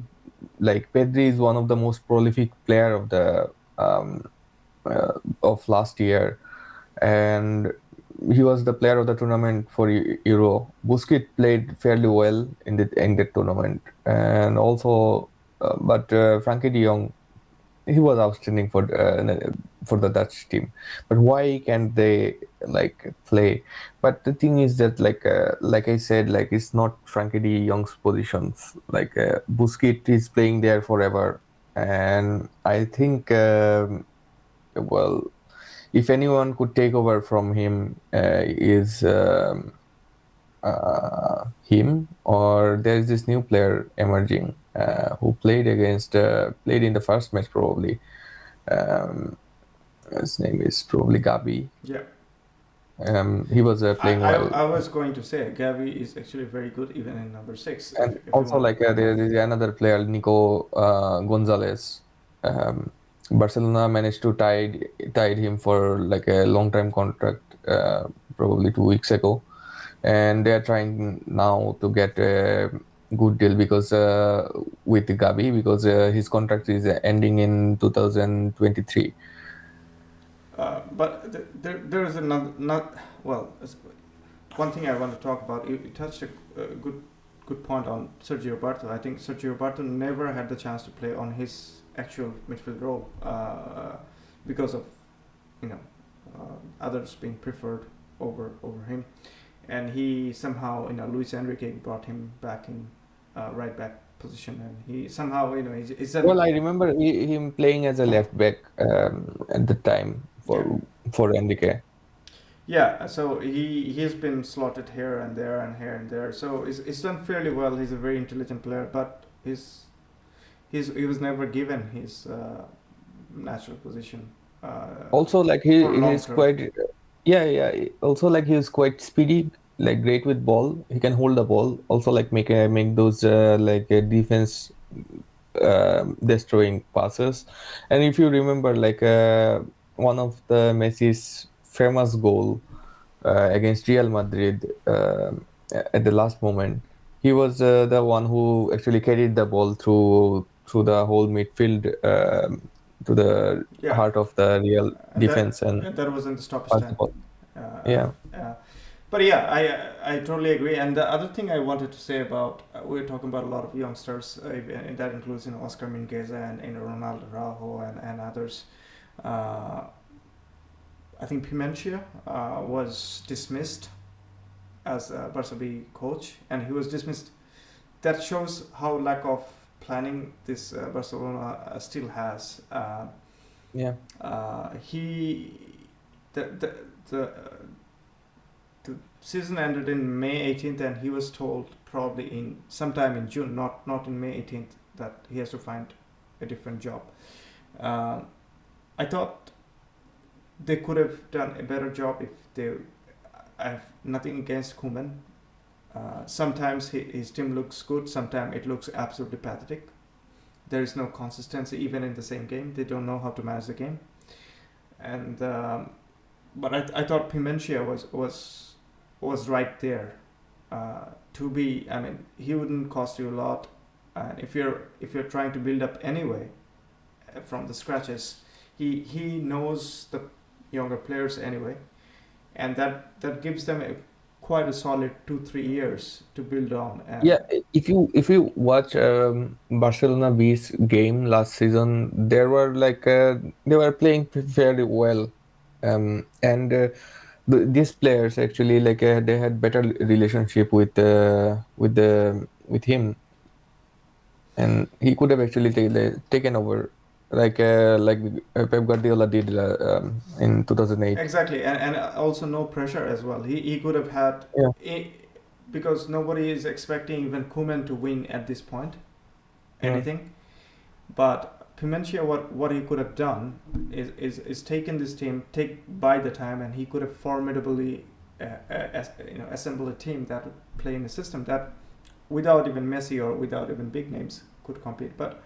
like Pedri is one of the most prolific player of the of last year, and he was the player of the tournament for Euro. Busquets played fairly well in the tournament, and also but Frankie De Jong, he was outstanding for the Dutch team. But why can't they like play? But the thing is that like I said, like it's not Frankie De Jong's positions. Like Busquets is playing there forever, and I think well, if anyone could take over from him is him, or there's this new player emerging who played in the first match probably. Um, his name is probably Gabi. Yeah. He was playing well, I was going to say Gavi is actually very good even in number six. and If you also want. like there is another player, Nico Gonzalez. Um, Barcelona managed to tied him for like a long time contract probably 2 weeks ago, and they are trying now to get a good deal because with Gabi, because his contract is ending in 2023. But there is another not well. One thing I want to talk about. You touched a good point on Sergio Barto. I think Sergio Barto never had the chance to play on his actual midfield role because of you know others being preferred over him, and he somehow Luis Enrique brought him back in right back position, and he somehow he's Well, an I remember him playing as a left back at the time yeah. for Enrique. Yeah, so he has been slotted here and there and here and there. So he's done fairly well. He's a very intelligent player, but he was never given his natural position Also, like for long he's term. quite yeah. Also, like he's quite speedy, like great with ball. He can hold the ball. Also, like make those defense destroying passes. And if you remember, like one of the Messi's famous goal against Real Madrid at the last moment. He was the one who actually carried the ball through the whole midfield to the Yeah, heart of the Real defense and and that was in the stoppage passed the time. ball. Uh, Yeah, uh, but yeah, I totally agree. And the other thing I wanted to say about we're talking about a lot of youngsters, and that includes Oscar Mingueza and Ronaldo Araujo and others. Uh, I think Pimentia was dismissed as a Barca B coach, and he was dismissed. That shows how lack of planning this Barcelona still has. yeah, He the the the, the season ended in May 18th, and he was told probably in sometime in June, not in May 18th, that he has to find a different job. Uh, I thought they could have done a better job if they. I have nothing against Koeman. Sometimes his team looks good. Sometimes it looks absolutely pathetic. There is no consistency even in the same game. They don't know how to manage the game. And but I thought Pimentia was right there to be. I mean, he wouldn't cost you a lot, and if you're trying to build up anyway from the scratches, he knows the younger players anyway, and that gives them quite a solid 2-3 years to build on. yeah. And If you watch Barcelona B's game last season, there were they were playing fairly well, and these players actually they had better relationship with him, and he could have actually taken over like Pep Guardiola did in 2008. exactly, and also no pressure as well. He could have had Yeah, I because nobody is expecting even Koeman to win at this point yeah, anything. But Pimentia, what he could have done is taken this team, take by the time, and he could have formidably assembled a team that would play in a system that without even Messi or without even big names could compete. But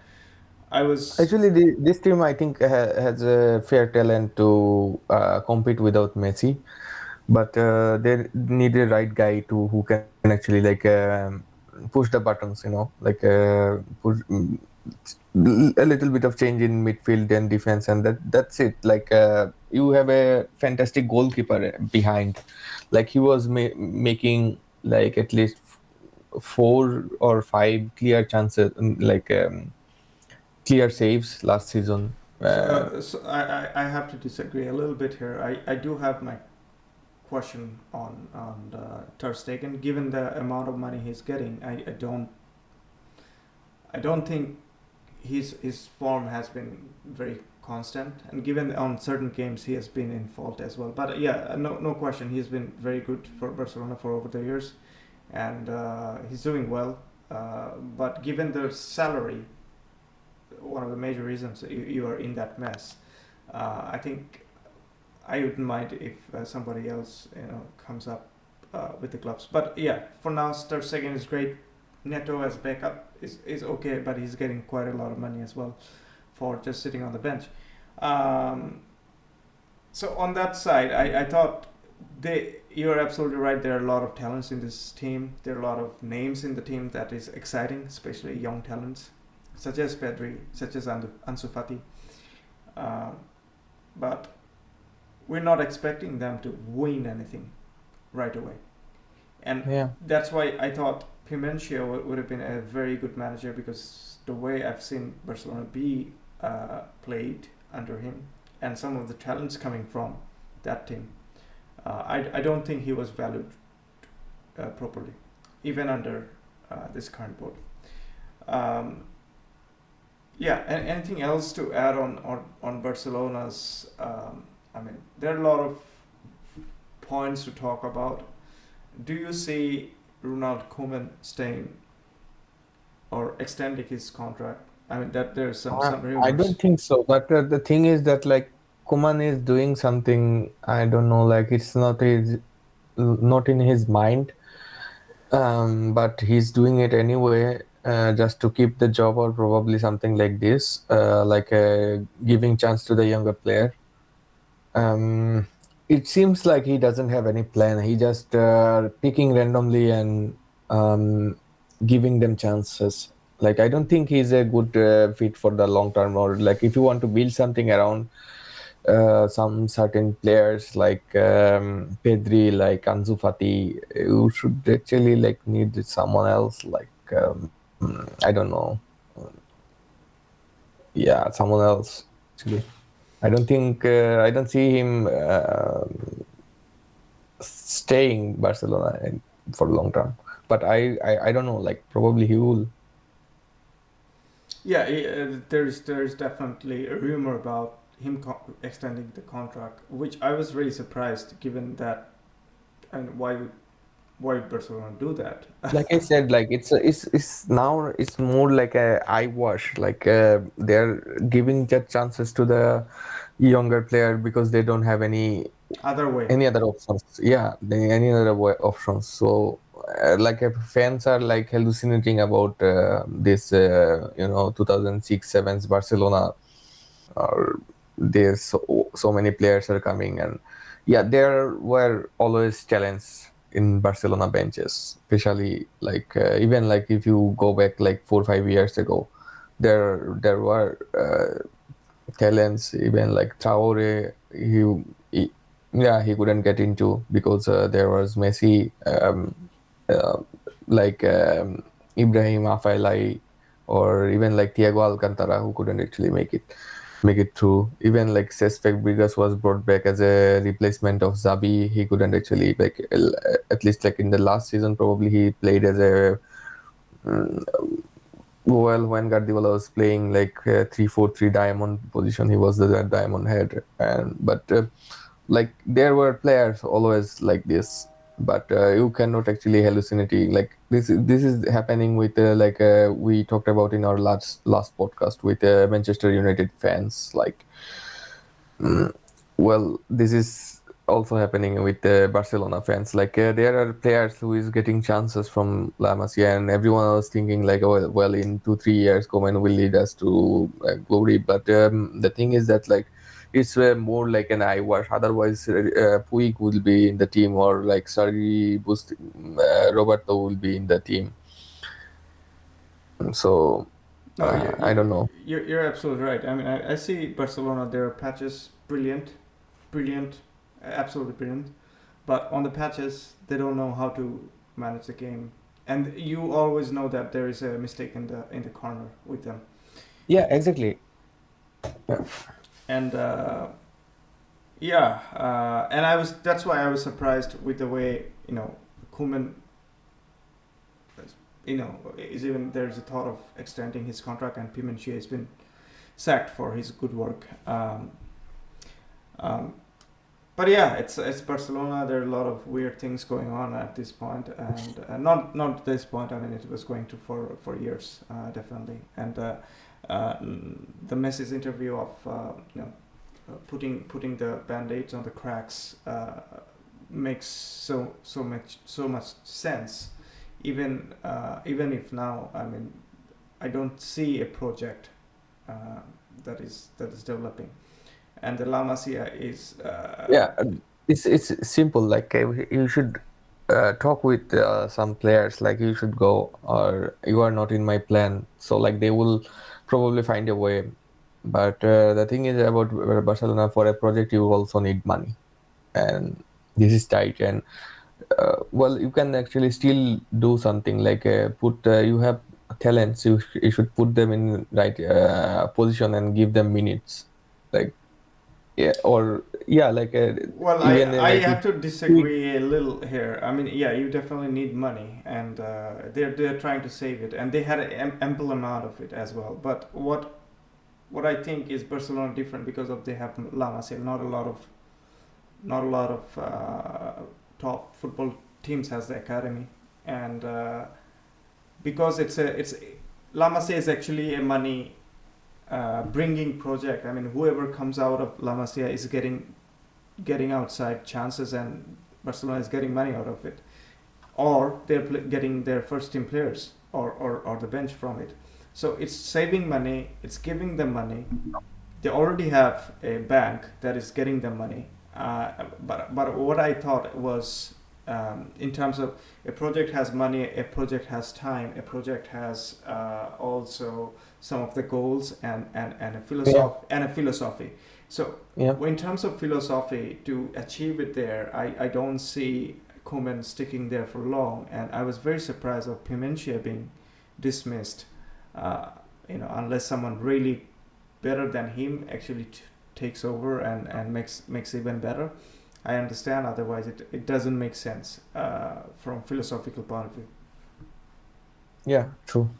I was Actually, this team I think has a fair talent to compete without Messi, but they need a right guy to who can actually like push the buttons, you know, like push a little bit of change in midfield and defense, and that's it. Like you have a fantastic goalkeeper behind, like he was making like at least 4 or 5 clear chances, like clear saves last season. I have to disagree a little bit here. I do have my question on Ter Stegen. Given the amount of money he's getting, I don't think his form has been very constant, and given on certain games he has been in fault as well. But yeah, no question, he's been very good for Barcelona for over the years, and he's doing well. But given the salary, one of the major reasons you are in that mess, I think I wouldn't mind if somebody else comes up with the clubs. But yeah, for now, Ter Stegen is great. Neto as backup is okay, but he's getting quite a lot of money as well for just sitting on the bench. Um, so on that side, I thought you're absolutely right. There are a lot of talents in this team. There are a lot of names in the team that is exciting, especially young talents, such as Pedri, such as Ansu Fati. Um, but we're not expecting them to win anything right away. And Yeah. that's why I thought Pimencio would have been a very good manager, because the way I've seen Barcelona be played under him and some of the talents coming from that team, I don't think he was valued properly, even under this current board. Um, yeah, and anything else to add on Barcelona's? I mean, there are a lot of points to talk about. Do you see Ronald Koeman staying or extending his contract? I mean, that there's some I don't rumors. think so. But the thing is that like Kuman is doing something. I don't know. Like it's not in his mind. But he's doing it anyway, just to keep the job or probably something like this, like giving chance to the younger player. Um, it seems like he doesn't have any plan. He just picking randomly and um, giving them chances. Like I don't think he's a good fit for the long term. Or like if you want to build something around some certain players like Pedri, like Ansu Fati, you should actually like need someone else. Like I don't know, yeah, someone else actually. I don't see him staying Barcelona for long term. But I don't know. Like probably he will. Yeah, there's definitely a rumor about him extending the contract, which I was really surprised given that. And why would Barcelona do that? Like I said, like it's now it's more like a eye wash. Like they're giving just chances to the younger player because they don't have Other way. any other options. Yeah, any other options. So like fans are like hallucinating about this 2006 7's Barcelona, or there's so many players are coming. And yeah, there were always challenges in Barcelona benches, especially like even like if you go back like 4 or 5 years ago, there were talents. Even like Traore, he yeah, he couldn't get into because there was Messi, uh, like Ibrahim Afellay, or even like Thiago Alcantara, who couldn't actually make it through. Even like Cesc Fabregas was brought back as a replacement of Zabi. He couldn't actually like at least like in the last season probably he played as a well, when Guardiola was playing like 3-4-3 diamond position, he was the diamond head. And but like there were players always like this. But you cannot actually hallucinate. Like this is happening with like we talked about in our last podcast with Manchester United fans. Like well, this is also happening with the Barcelona fans. Like there are players who is getting chances from La Masia, and everyone was thinking like, oh well, in 2 3 years, Koeman will lead us to glory. But the thing is that like it's more like an eye wash. Otherwise, Puig will be in the team, or like Sergi Roberto will be in the team. So No, I don't know. you're absolutely right. I mean, I see Barcelona. There are patches, brilliant, brilliant, absolutely brilliant. But on the patches, they don't know how to manage the game, and you always know that there is a mistake in the corner with them. Yeah, exactly. Yeah. And yeah, and that's why I was surprised with the way Koeman, is even there's a thought of extending his contract, and Pimenchia has been sacked for his good work. Um, but yeah, it's Barcelona. There are a lot of weird things going on at this point, and not this point. I mean, it was going to for years, definitely. And the Messi's interview of putting the band-aids on the cracks makes so much sense. Even if now, I mean, I don't see a project uh, that is developing, and the La Masia is Yeah, it's simple. Like you should talk with some players. Like you should go, or you are not in my plan. So like they will probably find a way. But the thing is about Barcelona, for a project you also need money, and this is tight. And well, you can actually still do something like put you have talents. You should put them in right position and give them minutes. Like yeah, or yeah, like Well, even I like have if to we disagree a little here. I mean, yeah, you definitely need money, and they're trying to save it, and they had an ample amount of it as well. But what I think is Barcelona different because of they have La Masia. Not a lot of top football teams has the academy, and because it's La Masia is actually a money bringing project. I mean, whoever comes out of La Masia is getting outside chances, and Barcelona is getting money out of it, or they're getting their first team players or the bench from it. So it's saving money, it's giving them money. They already have a bank that is getting them money. But what I thought was, in terms of a project has money, a project has time, a project has also some of the goals and yeah a philosophy. So yeah in terms of philosophy, to achieve it there, I don't see Koeman sticking there for long, and I was very surprised of Pimenchia being dismissed. Uh, unless someone really better than him actually takes over and makes even better. I understand. Otherwise, it doesn't make sense from philosophical point of view. yeah true.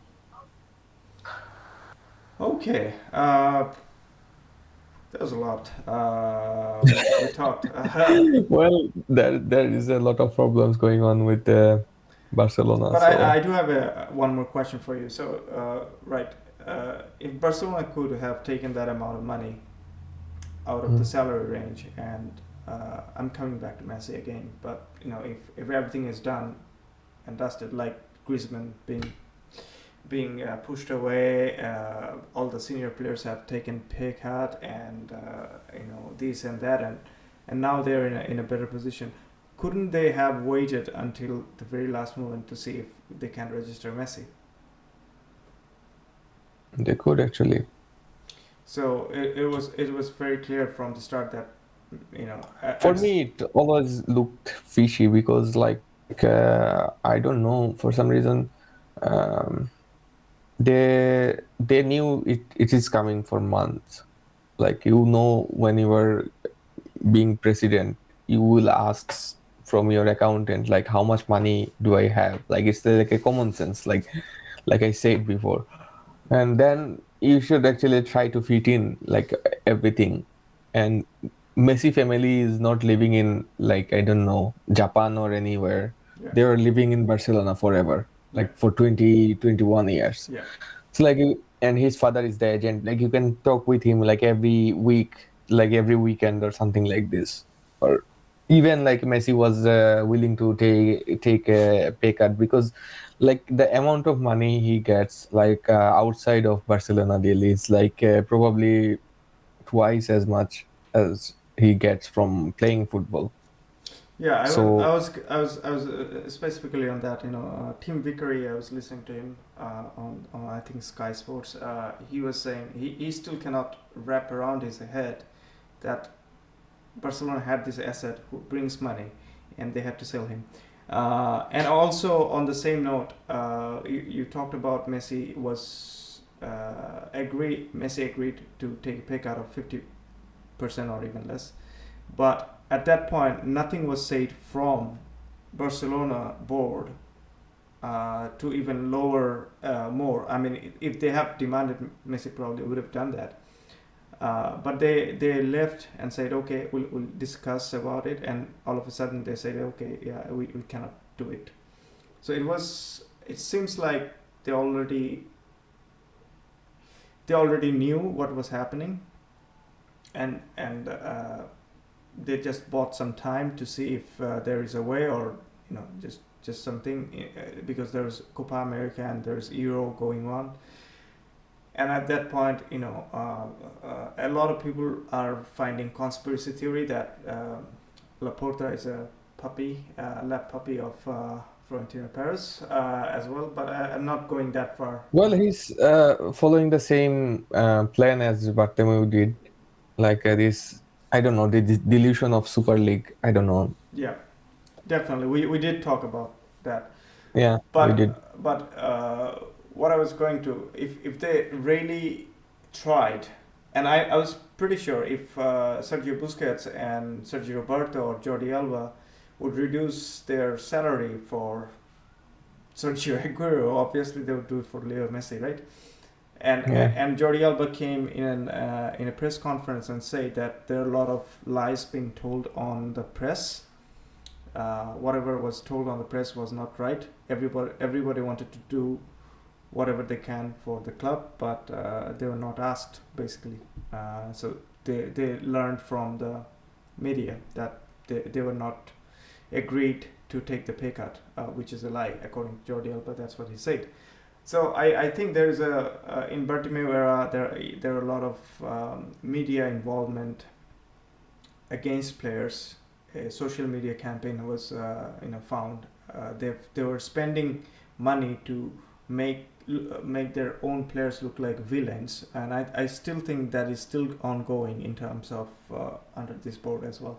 Okay, that was a lot. We talked. Well, there is a lot of problems going on with Barcelona. But I So do have one more question for you. So, right, if Barcelona could have taken that amount of money out of the mm, salary range, and I'm coming back to Messi again, but if everything is done and dusted, like Griezmann being pushed away, all the senior players have taken pay cut, and this and that, and now they're in a better position. Couldn't they have waited until the very last moment to see if they can register Messi? they could actually. So it was very clear from the start that For me, it always looked fishy because, like, I don't know, for some reason, um, they knew it is coming for months. Like, when you were being president, you will ask from your accountant, like, how much money do I have? Like, it's like a common sense, like I said before. And then you should actually try to fit in like everything. And Messi family is not living in, like, I don't know, Japan or anywhere. yeah, They are living in Barcelona forever, yeah, like for 20 21 years. yeah. So like and his father is the agent. Like you can talk with him like every week, like every weekend or something like this. Or even like Messi was willing to take a pay cut because like the amount of money he gets like outside of Barcelona deal is like probably twice as much as he gets from playing football. Yeah, So I was specifically on that. Tim Vickery. I was listening to him on I think Sky Sports. He was saying he still cannot wrap around his head that Barcelona had this asset who brings money, and they had to sell him. And also on the same note, you talked about Messi was Messi agreed to take a pay cut of 50% or even less, but at that point nothing was said from Barcelona board to even lower more. I mean, if they have demanded, Messi probably would have done that. But they left and said, okay, we'll discuss about it, and all of a sudden they said, okay, yeah, we cannot do it. So it seems like they already knew what was happening, and they just bought some time to see if there is a way, or just something, because there's Copa America and there's Euro going on. And at that point, a lot of people are finding conspiracy theory that Laporta is a puppy, lap puppy of Florentino Perez as well. But I'm not going that far. well, he's following the same plan as Bartomeu did, like this. I don't know the delusion of Super League. I don't know. Yeah, definitely. We did talk about that. Yeah, we did. But what I was going to, if they really tried, and I was pretty sure if Sergio Busquets and Sergio Roberto or Jordi Alba would reduce their salary for Sergio Aguero, obviously they would do it for Leo Messi, right? And Yeah. and Jordi Alba came in a press conference and said that there are a lot of lies being told on the press. Whatever was told on the press was not right. Everybody wanted to do whatever they can for the club, but they were not asked basically. So they learned from the media that they were not agreed to take the pay cut, which is a lie according to Jordi Alba. That's what he said. So I think there is in Bartomeu era there are a lot of media involvement against players. A social media campaign was found. They were spending money to make their own players look like villains, and I still think that is still ongoing in terms of under this board as well.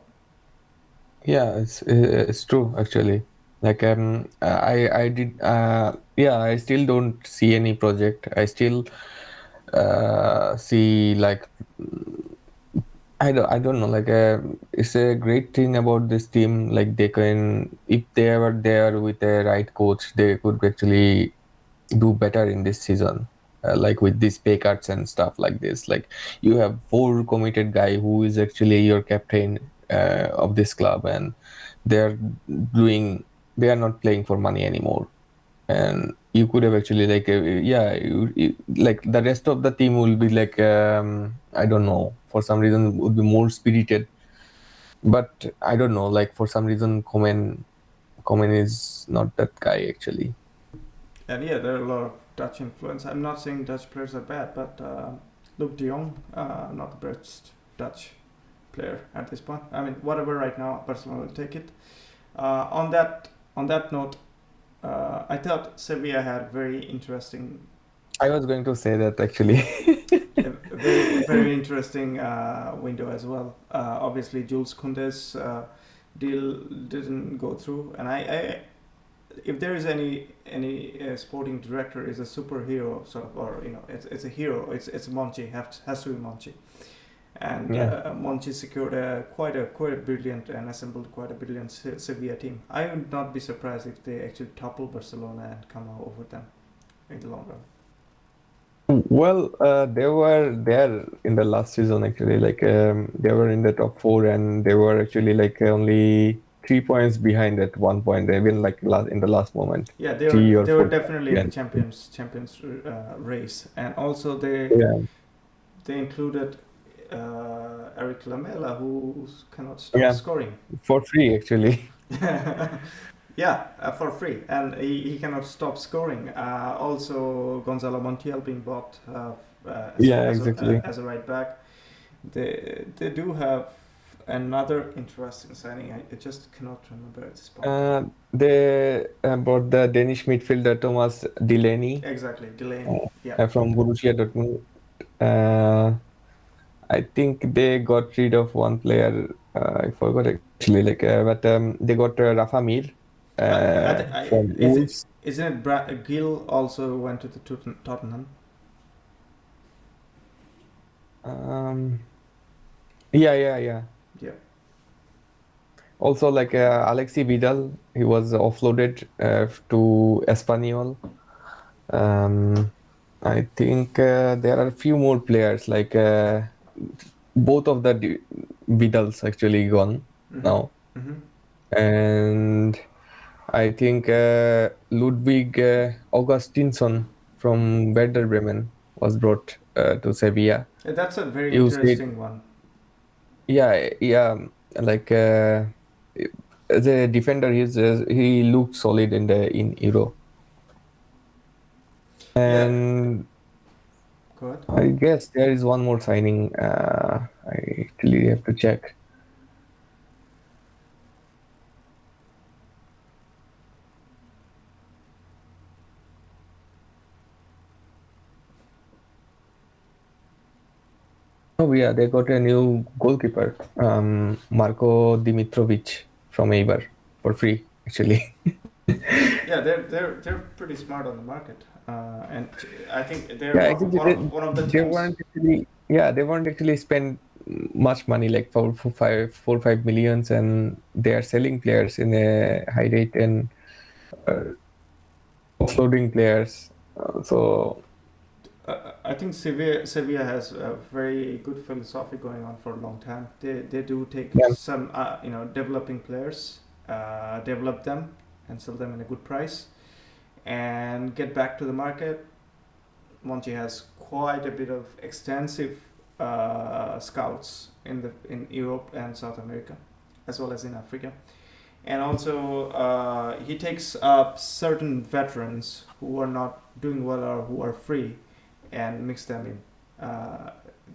Yeah, it's true actually. Like I did yeah, I still don't see any project. I still see like I don't know like it's a great thing about this team. Like they can, if they were there with the right coach, they could actually do better in this season. Like with these pay cuts and stuff like this, like you have four committed guy who is actually your captain of this club, and they're doing they are not playing for money anymore. And you could have actually like yeah, like the rest of the team will be like I don't know, for some reason would be more spirited. But I don't know, like for some reason Komen is not that guy actually. And yeah, there are a lot of Dutch influence. I'm not saying Dutch players are bad, but Luke De Jong, not the best Dutch player at this point. I mean, whatever right now, Barcelona will take it. On that note, I thought Sevilla had very interesting, I was going to say that actually. a very interesting window as well. Obviously, Jules Koundé's deal didn't go through, and if there is any sporting director is a superhero sort of, or it's a hero, it's Monchi, has to be Monchi. And Yeah. Monchi secured quite a brilliant and assembled quite a brilliant Sevilla team. I would not be surprised if they actually topple Barcelona and come out over them in the long run. Well, they were there in the last season actually. Like they were in the top four, and they were actually like only 3 points behind at one point. Even like in the last moment, Yeah, 3 or 4 points definitely in the behind. champions race, and also Yeah. they included Eric Lamela, who cannot stop Yeah, scoring. for free actually. Yeah, for free, and he cannot stop scoring. Also, Gonzalo Montiel being bought Yeah, exactly. as a right back. They do have another interesting signing. I just cannot remember at this point. They brought the Danish midfielder Thomas Delaney Exactly, Delaney. Yeah. from Borussia Dortmund. Uh, I think they got rid of one player. I forgot actually, but they got Rafa Mir from Is it Wolves. isn't it Gill also went to the Tottenham? Um, yeah. Yeah. Also, Alexi Vidal, he was offloaded to Espanyol. Um, I think there are a few more players, both of the Vidals actually gone Mm-hmm. now, Mm-hmm. and I think Ludwig Augustinsson from Werder Bremen was brought to Sevilla. That's a very You said, interesting one. yeah, like as a defender, he looked solid in Euro, Yeah. and Go ahead. I guess there is one more signing. I actually have to check. Oh yeah, they got a new goalkeeper, Marko Dimitrovic from Eibar for free, actually. Yeah, they're pretty smart on the market, and I think they're Yeah, actually, one of the they teams. weren't actually. Yeah, they weren't actually spend much money, like 4 5 millions, and they are selling players in a high rate and uh, offloading players. So I think Sevilla has a very good philosophy going on for a long time. They do take yeah, some developing players, develop them, and sell them in a good price, and get back to the market. Monchi has quite a bit of extensive scouts in Europe and South America, as well as in Africa, and also he takes up certain veterans who are not doing well or who are free, and mix them in.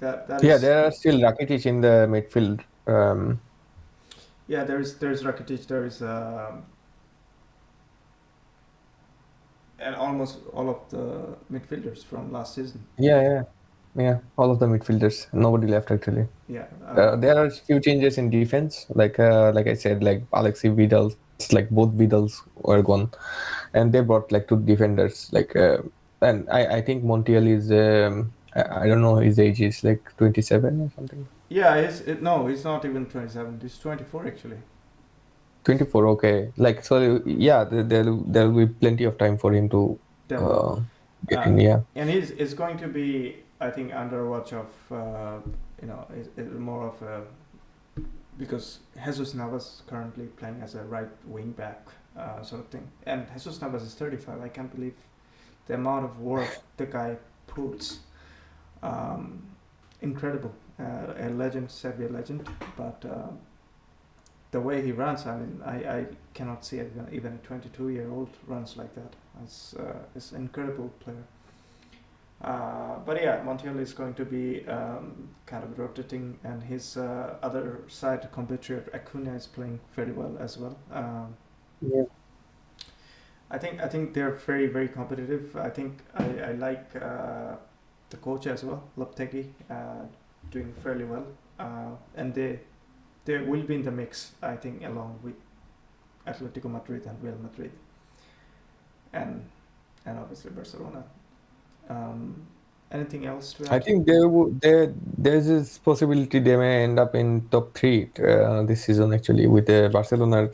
That yeah, is there are still Rakitic in the midfield. Yeah. There's Rakitic. There's and almost all of the midfielders from last season. Yeah, all of the midfielders. Nobody left actually. Yeah. There are few changes in defense, like I said, like Alexi Vidal's, like both Vidals were gone, and they brought like two defenders, and I think Montiel is I don't know his age is like 27 or something. Yeah. No, he's not even 27. He's 24 actually. 24, okay. Like so, yeah, there'll be plenty of time for him to Develop. uh, get Uh, in. Yeah, and he's is going to be, I think, under watch of is more of a, because Jesus Navas currently playing as a right wing back sort of thing, and Jesus Navas is 35. I can't believe the amount of work the guy puts. Um, Incredible, a legend, Serbia legend, but the way he runs, I mean, I cannot see it, even a 22-year-old runs like that. It's an incredible player. But yeah, Montiel is going to be kind of rotating, and his other side compatriot Acuna is playing very well as well. yeah, I think they're very very competitive. I think I like the coach as well, Lopetegi, doing fairly well, and they will be in the mix. I think along with Atletico Madrid and Real Madrid, and obviously Barcelona. Um, Anything else to I add? think there's this possibility they may end up in top three this season actually with Barcelona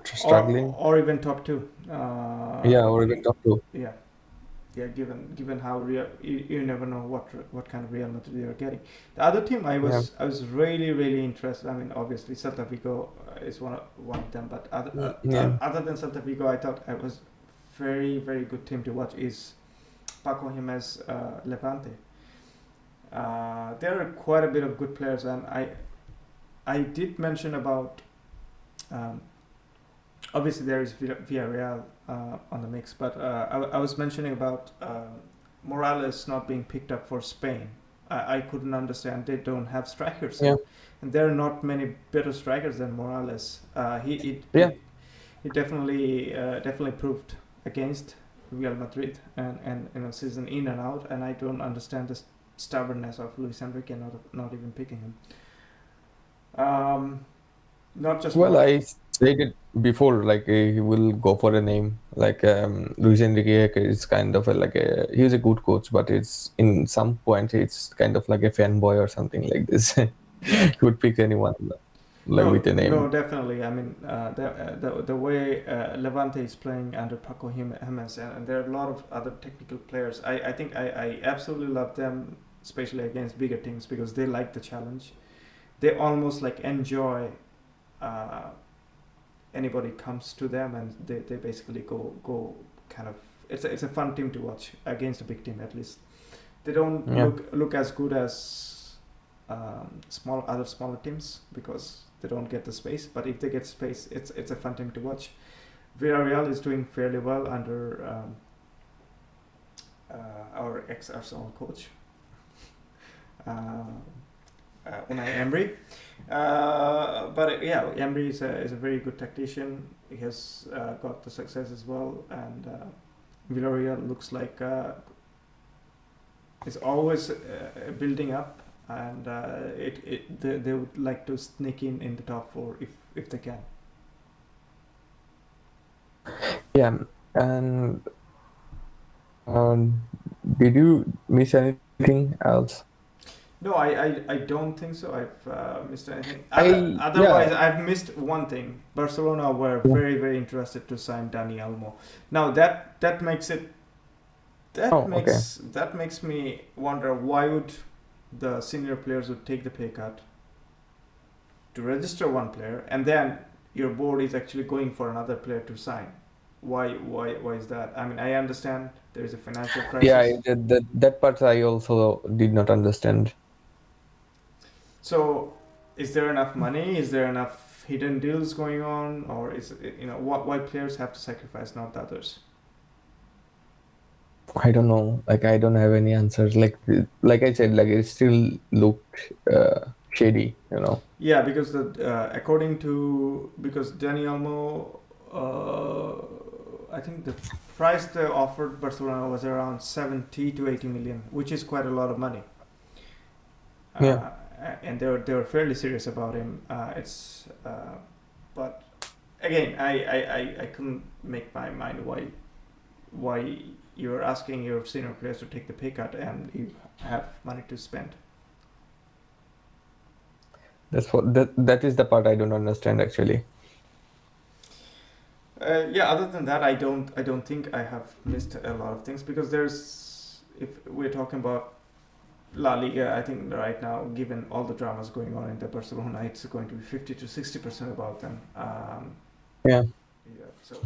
struggling. Or even top two. Yeah, or even top two. Yeah, yeah. Given how real, you never know what kind of Real Madrid you're getting. The other team Yeah, I was really interested. I mean, obviously Celta Vigo is one of them, but yeah, other than Celta Vigo, I thought it was very very good team to watch is Paco Jimenez Levante. There are quite a bit of good players, and I did mention about um, obviously there is Villarreal on the mix, but I was mentioning about Morales not being picked up for Spain. I couldn't understand. They don't have strikers, Yeah, and there are not many better strikers than Morales. yeah. He definitely proved against Real Madrid and season in and out. And I don't understand the stubbornness of Luis Enrique not even picking him. Not just Well, more. I said it before, like he will go for a name. Like Luis Enrique is kind of he's a good coach, but it's in some point it's kind of like a fanboy or something like this. Yeah. He would pick anyone like No, with a name. no, definitely. I mean, the way Levante is playing under Paco Jimenez, and there are a lot of other technical players. I think I absolutely love them, especially against bigger teams, because they like the challenge. They almost like enjoy uh, anybody comes to them, and they basically go kind of. It's a fun team to watch against a big team at least. They don't Yeah. look as good as smaller teams because they don't get the space. But if they get space, it's a fun team to watch. Villarreal is doing fairly well under our ex-Arsenal coach uh, Unai Emery. But yeah, Emery is a very good tactician. He has got the success as well, and Villarreal looks like is always building up, and they would like to sneak in the top four if they can. Yeah. And um, did you miss anything else? No, I don't think so. I've missed anything. Yeah. Otherwise, I've missed one thing. Barcelona were very interested to sign Dani Almo. Now that makes it Oh, okay. that makes me wonder why would the senior players would take the pay cut to register one player, and then your board is actually going for another player to sign. Why is that? I mean, I understand there is a financial Yeah, crisis. that part I also did not understand. So, is there enough money? Is there enough hidden deals going on, or is it, why players have to sacrifice, not the others? I don't know. Like I don't have any answers. Like I said, like it still looked shady. You know. Yeah, because because Dani Olmo, I think the price they offered Barcelona was around 70 to 80 million, which is quite a lot of money. Yeah. Uh, and they were fairly serious about him. But again, I couldn't make my mind why you're asking your senior players to take the pay cut and you have money to spend. That is the part I don't understand actually. Yeah, other than that, I don't think I have missed a lot of things because if we're talking about La Liga, I think right now, given all the dramas going on in the Barcelona, it's going to be 50 to 60% about them. Yeah. Yeah, so